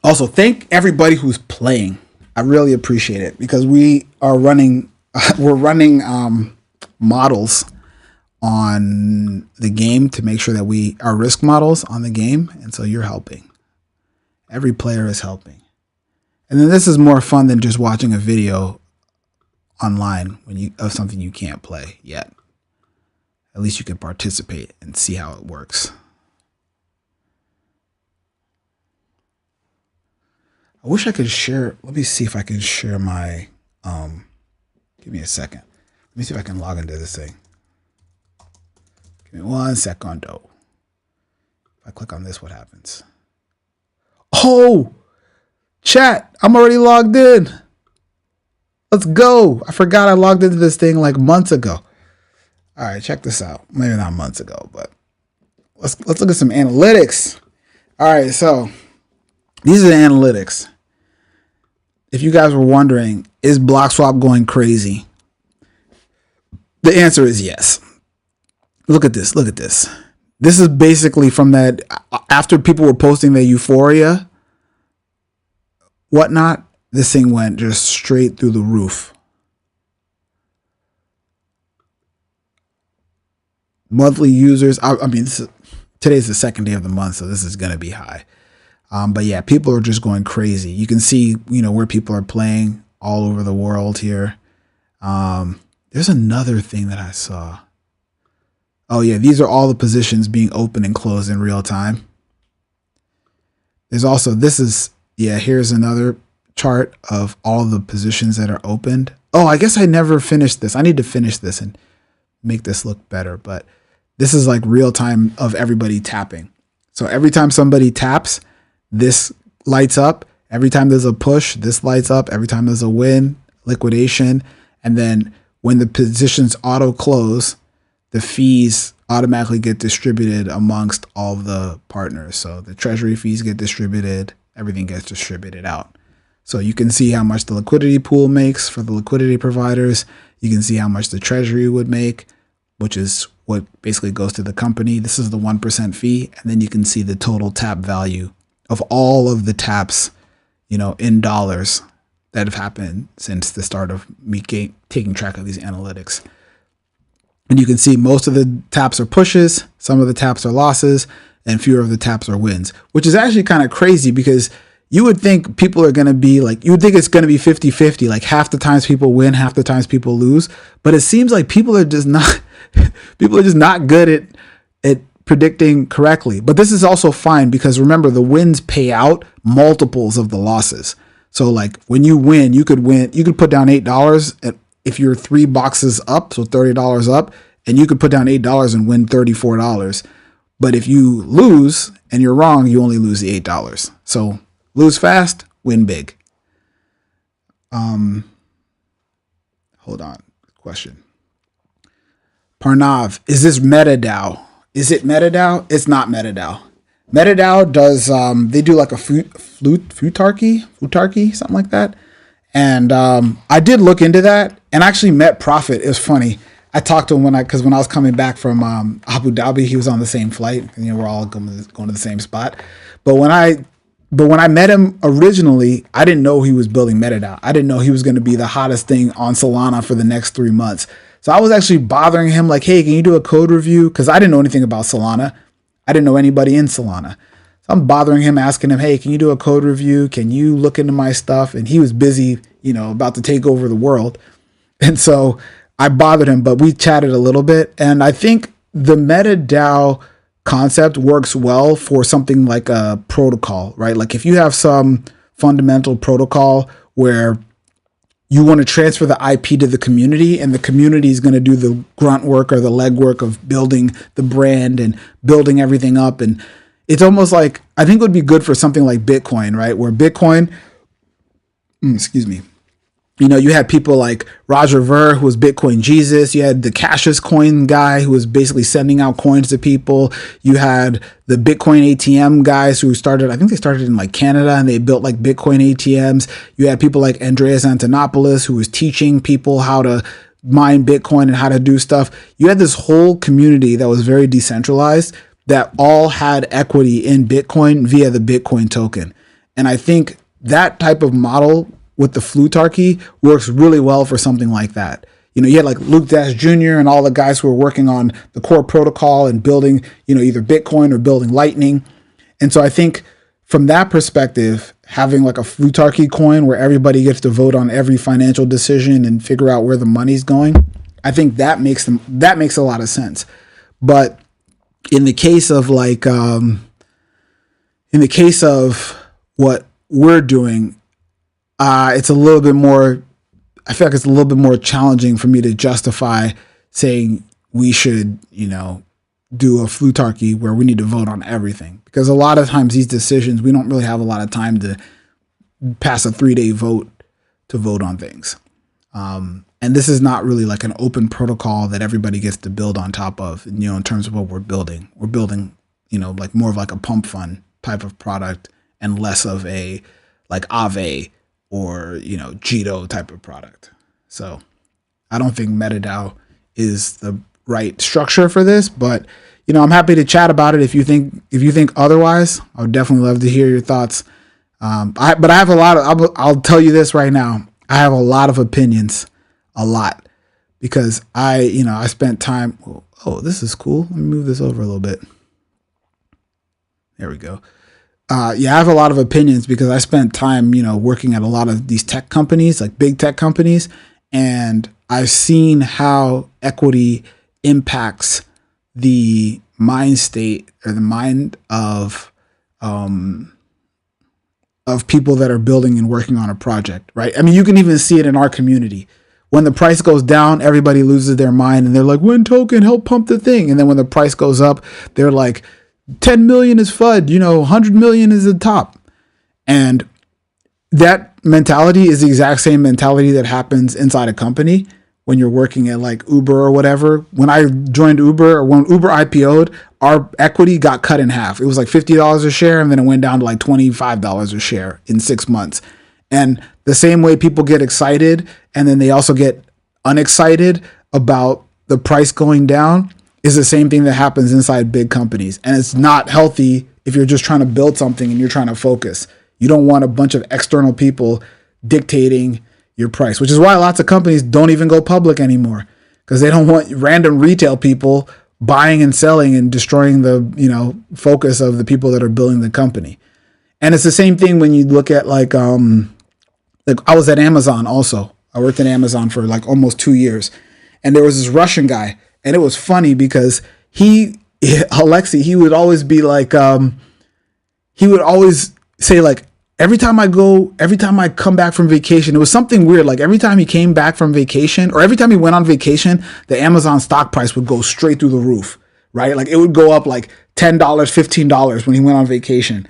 Also, thank everybody who's playing. I really appreciate it because we're running models on the game to make sure that we are risk models on the game, and so you're helping. Every player is helping. And then this is more fun than just watching a video online of something you can't play yet. At least you can participate and see how it works. I wish I could share. Let me see if I can share my. Give me a second. Let me see if I can log into this thing. Give me 1 second. If I click on this, what happens? Oh, chat, I'm already logged in. Let's go. I forgot I logged into this thing like months ago. All right, check this out. Maybe not months ago, but let's look at some analytics. All right, so these are the analytics. If you guys were wondering, is Bloxwap going crazy? The answer is yes. Look at this. Look at this. This is basically from that after people were posting their euphoria, whatnot, this thing went just straight through the roof. Monthly users, I mean, today's the second day of the month, so this is going to be high. But yeah, people are just going crazy. You can see, where people are playing all over the world here. There's another thing that I saw. Oh yeah, these are all the positions being opened and closed in real time. There's also, here's another chart of all the positions that are opened. Oh, I guess I never finished this. I need to finish this and make this look better. But this is like real time of everybody tapping. So every time somebody taps, this lights up. Every time there's a push, this lights up. Every time there's a win, liquidation. And then when the positions auto close, the fees automatically get distributed amongst all the partners. So the treasury fees get distributed, everything gets distributed out. So you can see how much the liquidity pool makes for the liquidity providers. You can see how much the treasury would make, which is what basically goes to the company. This is the 1% fee. And then you can see the total tap value of all of the taps, in dollars that have happened since the start of me taking track of these analytics. And you can see most of the taps are pushes, some of the taps are losses, and fewer of the taps are wins, which is actually kind of crazy because you would think people are going to be like, you would think it's going to be 50-50, like half the times people win, half the times people lose. But it seems like people are just not good at predicting correctly. But this is also fine because remember, the wins pay out multiples of the losses. So like when you win, you could put down $8 if you're 3 boxes up, so $30 up, and you could put down $8 and win $34. But if you lose and you're wrong, you only lose the $8. So lose fast, win big. Hold on. Question. Parnav, is this MetaDAO? Is it MetaDAO? It's not MetaDAO. MetaDAO does, they do like a futarchy, something like that. And I did look into that and actually met Prophet. It was funny. I talked to him when I was coming back from Abu Dhabi, he was on the same flight. We're all going to the same spot. But when I met him originally, I didn't know he was building MetaDAO. I didn't know he was going to be the hottest thing on Solana for the next 3 months. So I was actually bothering him like, hey, can you do a code review? Because I didn't know anything about Solana. I didn't know anybody in Solana. So I'm bothering him, asking him, hey, can you do a code review? Can you look into my stuff? And he was busy, about to take over the world. And so I bothered him, but we chatted a little bit. And I think the MetaDAO concept works well for something like a protocol, right? Like if you have some fundamental protocol where you want to transfer the IP to the community and the community is going to do the grunt work or the legwork of building the brand and building everything up. And it's almost like, I think it would be good for something like Bitcoin, right? Where Bitcoin, you had people like Roger Ver, who was Bitcoin Jesus. You had the Cassius coin guy who was basically sending out coins to people. You had the Bitcoin ATM guys who started, I think they started in like Canada and they built like Bitcoin ATMs. You had people like Andreas Antonopoulos who was teaching people how to mine Bitcoin and how to do stuff. You had this whole community that was very decentralized that all had equity in Bitcoin via the Bitcoin token. And I think that type of model with the Flutarchy works really well for something like that. You had like Luke Dash Jr. and all the guys who were working on the core protocol and building, either Bitcoin or building Lightning. And so I think from that perspective, having like a Flutarchy coin where everybody gets to vote on every financial decision and figure out where the money's going, I think that makes a lot of sense. But in the case of like, in the case of what we're doing, it's a little bit more I feel like it's a little bit more challenging for me to justify saying we should, do a flutarchy where we need to vote on everything, because a lot of times these decisions, we don't really have a lot of time to pass a 3-day vote to vote on things. And this is not really like an open protocol that everybody gets to build on top of, in terms of what we're building. We're building, like more of like a pump fund type of product and less of a like Aave or, Jito type of product. So I don't think MetaDAO is the right structure for this, but I'm happy to chat about it. If you think otherwise, I would definitely love to hear your thoughts. But I have a lot of, I'll tell you this right now. I have a lot of opinions, a lot, because I spent time. Oh, this is cool. Let me move this over a little bit. There we go. I have a lot of opinions because I spent time, working at a lot of these tech companies, like big tech companies, and I've seen how equity impacts the mind state or the mind of people that are building and working on a project, right? I mean, you can even see it in our community. When the price goes down, everybody loses their mind and they're like, "When token, help pump the thing." And then when the price goes up, they're like, 10 million is FUD, 100 million is the top. And that mentality is the exact same mentality that happens inside a company when you're working at like Uber or whatever. When I joined Uber, or when Uber IPO'd, our equity got cut in half. It was like $50 a share, and then it went down to like $25 a share in 6 months. And the same way people get excited and then they also get unexcited about the price going down is the same thing that happens inside big companies. And it's not healthy if you're just trying to build something and you're trying to focus. You don't want a bunch of external people dictating your price, which is why lots of companies don't even go public anymore, because they don't want random retail people buying and selling and destroying the, focus of the people that are building the company. And it's the same thing when you look at like I was at Amazon also. I worked at Amazon for like almost 2 years, and there was this Russian guy, and it was funny because Alexei, he would always be like, he would always say like, every time I come back from vacation, it was something weird. Like every time he came back from vacation, or every time he went on vacation, the Amazon stock price would go straight through the roof, right? Like it would go up like $10, $15 when he went on vacation.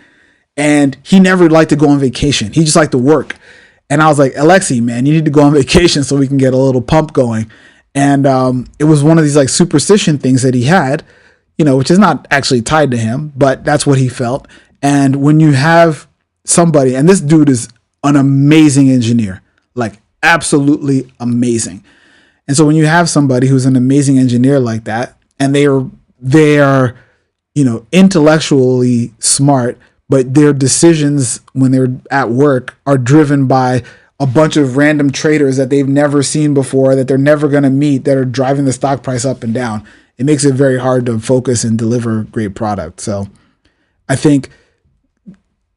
And he never liked to go on vacation. He just liked to work. And I was like, Alexei, man, you need to go on vacation so we can get a little pump going. And it was one of these like superstition things that he had, which is not actually tied to him, but that's what he felt. And when you have somebody, and this dude is an amazing engineer, like absolutely amazing. And so when you have somebody who's an amazing engineer like that, and they are, intellectually smart, but their decisions when they're at work are driven by a bunch of random traders that they've never seen before, that they're never going to meet, that are driving the stock price up and down. It makes it very hard to focus and deliver great product. So I think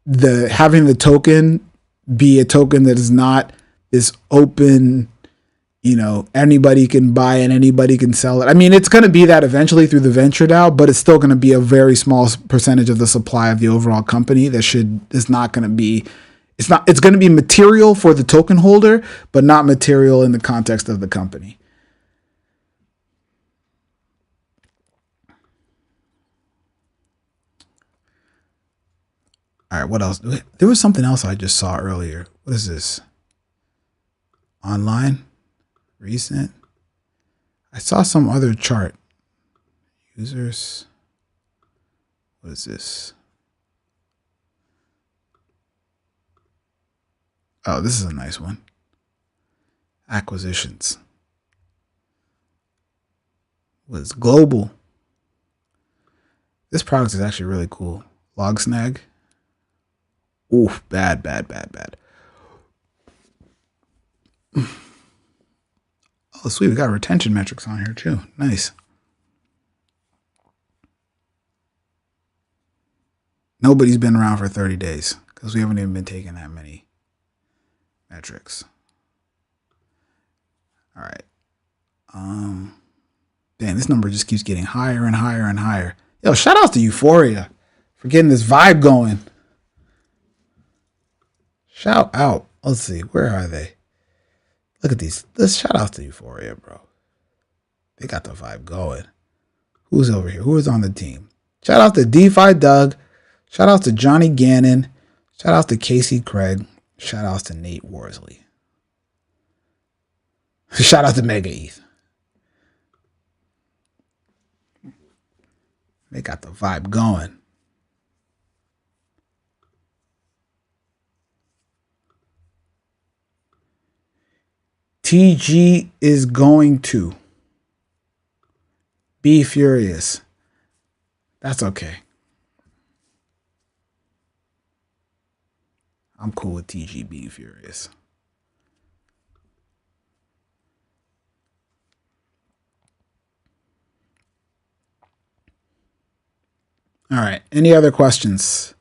having the token be a token that is not this open, anybody can buy it, anybody can sell it. I mean, it's going to be that eventually through the venture DAO, but it's still going to be a very small percentage of the supply of the overall company it's going to be material for the token holder, but not material in the context of the company. All right, what else? There was something else I just saw earlier. What is this? Online? Recent? I saw some other chart. Users. What is this? Oh, this is a nice one. Acquisitions. Was global. This product is actually really cool. Logsnag. Oof, bad. Oh, sweet. We got retention metrics on here too. Nice. Nobody's been around for 30 days because we haven't even been taking that many metrics. All right. Damn, this number just keeps getting higher and higher and higher. Yo, shout out to Euphoria for getting this vibe going. Shout out. Let's see. Where are they? Look at these. Let's shout out to Euphoria, bro. They got the vibe going. Who's over here? Who is on the team? Shout out to DeFi Doug. Shout out to Johnny Gannon. Shout out to Casey Craig. Shout out to Nate Worsley. Shout out to Mega ETH. They got the vibe going. TG is going to be furious. That's okay. I'm cool with TG being furious. All right. Any other questions?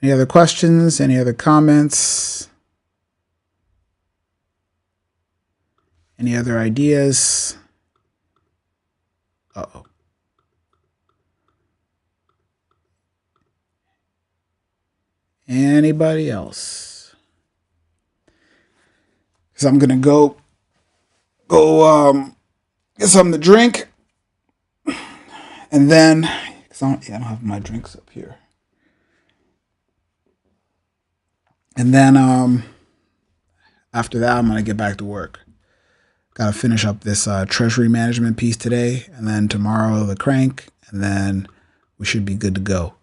Any other questions? Any other comments? Any other ideas? Uh-oh. Anybody else? Because I'm going to go get something to drink. And then, I don't have my drinks up here. And then after that, I'm going to get back to work. Got to finish up this treasury management piece today. And then tomorrow, the crank. And then we should be good to go.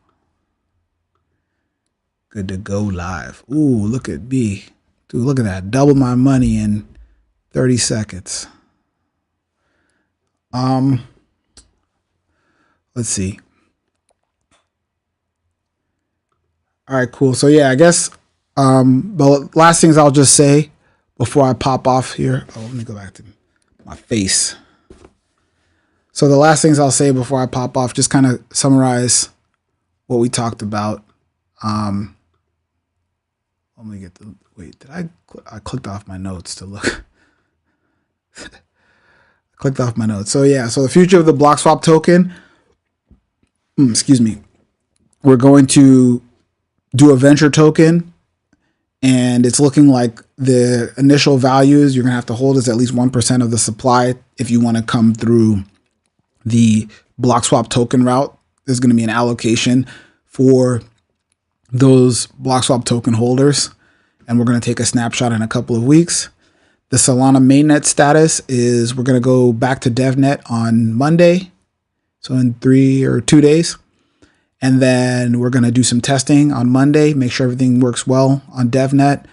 Good to go live. Ooh, look at B. Dude, look at that. Double my money in 30 seconds. Let's see. All right, cool. So yeah, I guess the last things I'll just say before I pop off here. Oh, let me go back to my face. So the last things I'll say before I pop off, just kind of summarize what we talked about. Let me get the, wait, did I clicked off my notes to look. Clicked off my notes. So yeah, so the future of the Bloxwap token, excuse me, we're going to do a venture token, and it's looking like the initial values you're going to have to hold is at least 1% of the supply if you want to come through the Bloxwap token route. There's going to be an allocation for those Bloxwap token holders, and we're going to take a snapshot in a couple of weeks. The Solana Mainnet status is we're going to go back to DevNet on Monday, so in 3 or 2 days. And then we're going to do some testing on Monday, make sure everything works well on DevNet,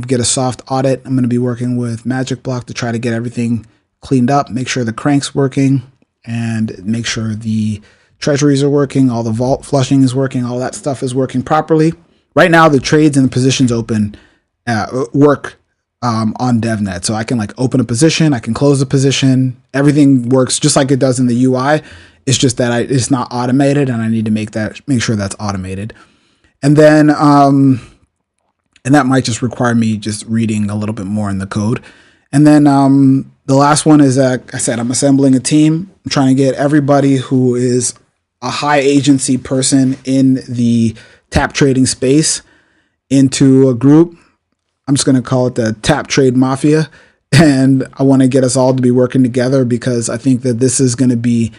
get a soft audit. I'm going to be working with Magic Block to try to get everything cleaned up, make sure the crank's working, and make sure the treasuries are working, all the vault flushing is working, all that stuff is working properly. Right now, the trades and the positions open work on DevNet. So I can like open a position, I can close the position. Everything works just like it does in the UI. It's just that it's not automated, and I need to make sure that's automated. And then, and that might just require me just reading a little bit more in the code. And then the last one is, like I said, I'm assembling a team. I'm trying to get everybody who is a high agency person in the tap trading space into a group. I'm just going to call it the Tap Trade Mafia. And I want to get us all to be working together because I think that this is going to be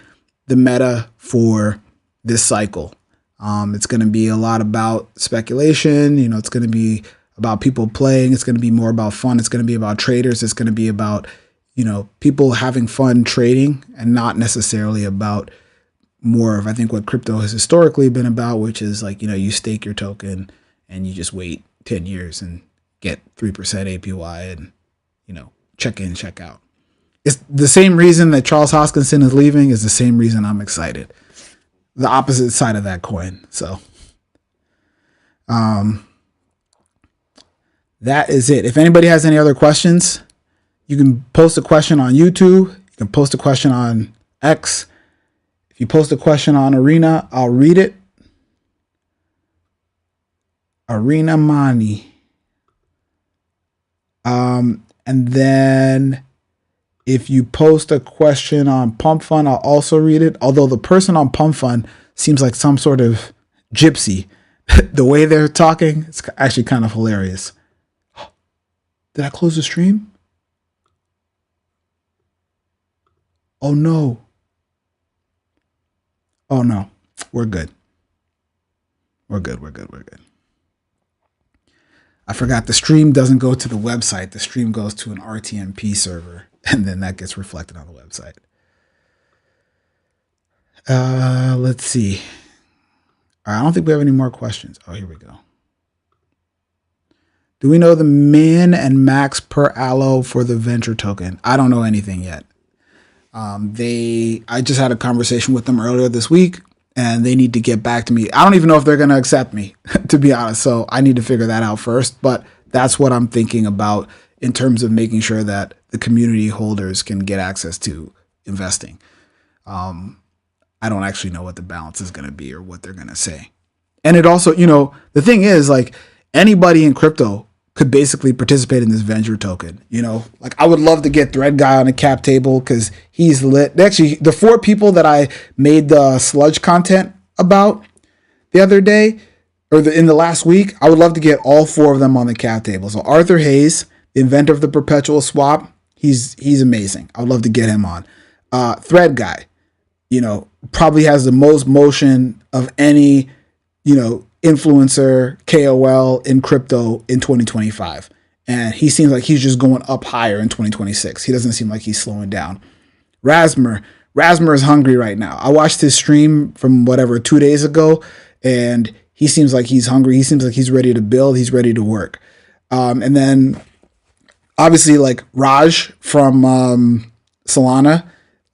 the meta for this cycle. It's going to be a lot about speculation. You know, it's going to be about people playing. It's going to be more about fun. It's going to be about traders. It's going to be about, you know, people having fun trading and not necessarily about more of, I think, what crypto has historically been about, which is like, you know, you stake your token and you just wait 10 years and get 3% APY and, you know, check in, check out. It's the same reason that Charles Hoskinson is leaving is the same reason I'm excited. The opposite side of that coin. So that is it. If anybody has any other questions, you can post a question on YouTube. You can post a question on X. If you post a question on Arena, I'll read it. Arena Money. And then if you post a question on Pump Fund, I'll also read it. Although the person on Pump Fund seems like some sort of gypsy. The way they're talking, it's actually kind of hilarious. Did I close the stream? Oh no. Oh no. We're good. We're good. We're good. We're good. I forgot the stream doesn't go to the website. The stream goes to an RTMP server, and then that gets reflected on the website. Let's see. All right, I don't think we have any more questions. Oh, here we go. Do we know the min and max per allo for the venture token? I don't know anything yet. I just had a conversation with them earlier this week, and they need to get back to me. I don't even know if they're going to accept me, to be honest. So I need to figure that out first. But that's what I'm thinking about in terms of making sure that the community holders can get access to investing. I don't actually know what the balance is going to be or what they're going to say. And it also, the thing is, like, anybody in crypto could basically participate in this venture token. Like, I would love to get Thread Guy on the cap table because he's lit. Actually, the 4 people that I made the sludge content about the other day, or in the last week, I would love to get all 4 of them on the cap table. So Arthur Hayes, the inventor of the perpetual swap, he's amazing. I would love to get him on. Thread Guy, probably has the most motion of any, influencer, KOL in crypto in 2025. And he seems like he's just going up higher in 2026. He doesn't seem like he's slowing down. Rasmer is hungry right now. I watched his stream from 2 days ago, and he seems like he's hungry. He seems like he's ready to build. He's ready to work. And then obviously, like, Raj from Solana,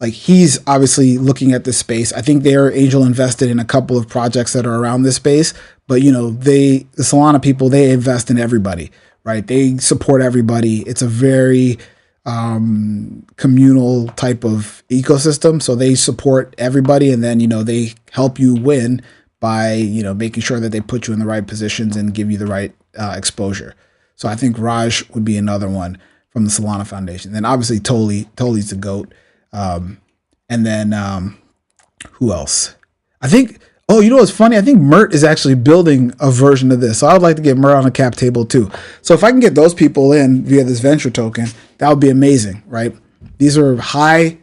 like, he's obviously looking at this space. I think they're angel invested in a couple of projects that are around this space, but the Solana people, they invest in everybody, right? They support everybody. It's a very communal type of ecosystem. So they support everybody, and then, they help you win by, making sure that they put you in the right positions and give you the right exposure. So I think Raj would be another one from the Solana Foundation. Then obviously Toli's the GOAT. And then who else? I think, what's funny? I think Mert is actually building a version of this. So I would like to get Mert on a cap table too. So if I can get those people in via this venture token, that would be amazing, right? These are high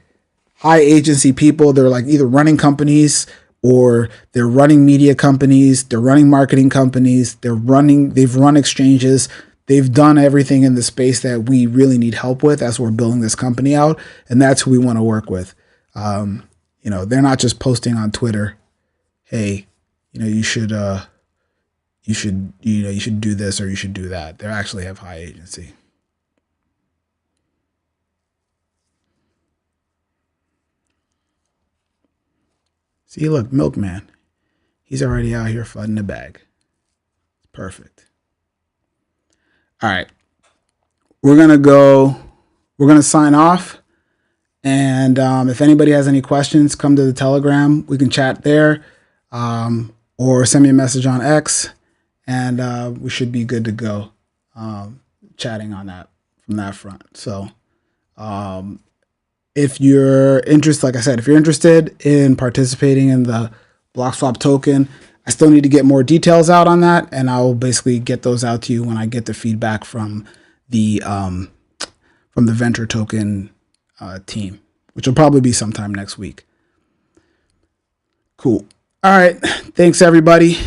agency people. They're like either running companies or they're running media companies. They're running marketing companies. They've run exchanges. They've done everything in the space that we really need help with as we're building this company out. And that's who we want to work with. They're not just posting on Twitter, hey, you should do this or you should do that. They actually have high agency. See, look, Milkman. He's already out here flooding the bag. Perfect. All right. We're going to sign off. And if anybody has any questions, come to the Telegram. We can chat there, or send me a message on X, and we should be good to go chatting on that from that front. So if you're interested, like I said, if you're interested in participating in the Bloxwap token, I still need to get more details out on that, and I'll basically get those out to you when I get the feedback from the venture token team, which will probably be sometime next week. Cool. All right. Thanks, everybody.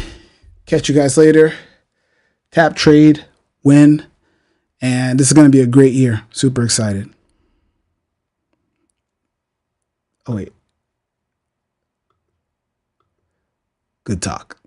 Catch you guys later. Tap, trade, win. And this is going to be a great year. Super excited. Oh, wait. Good talk.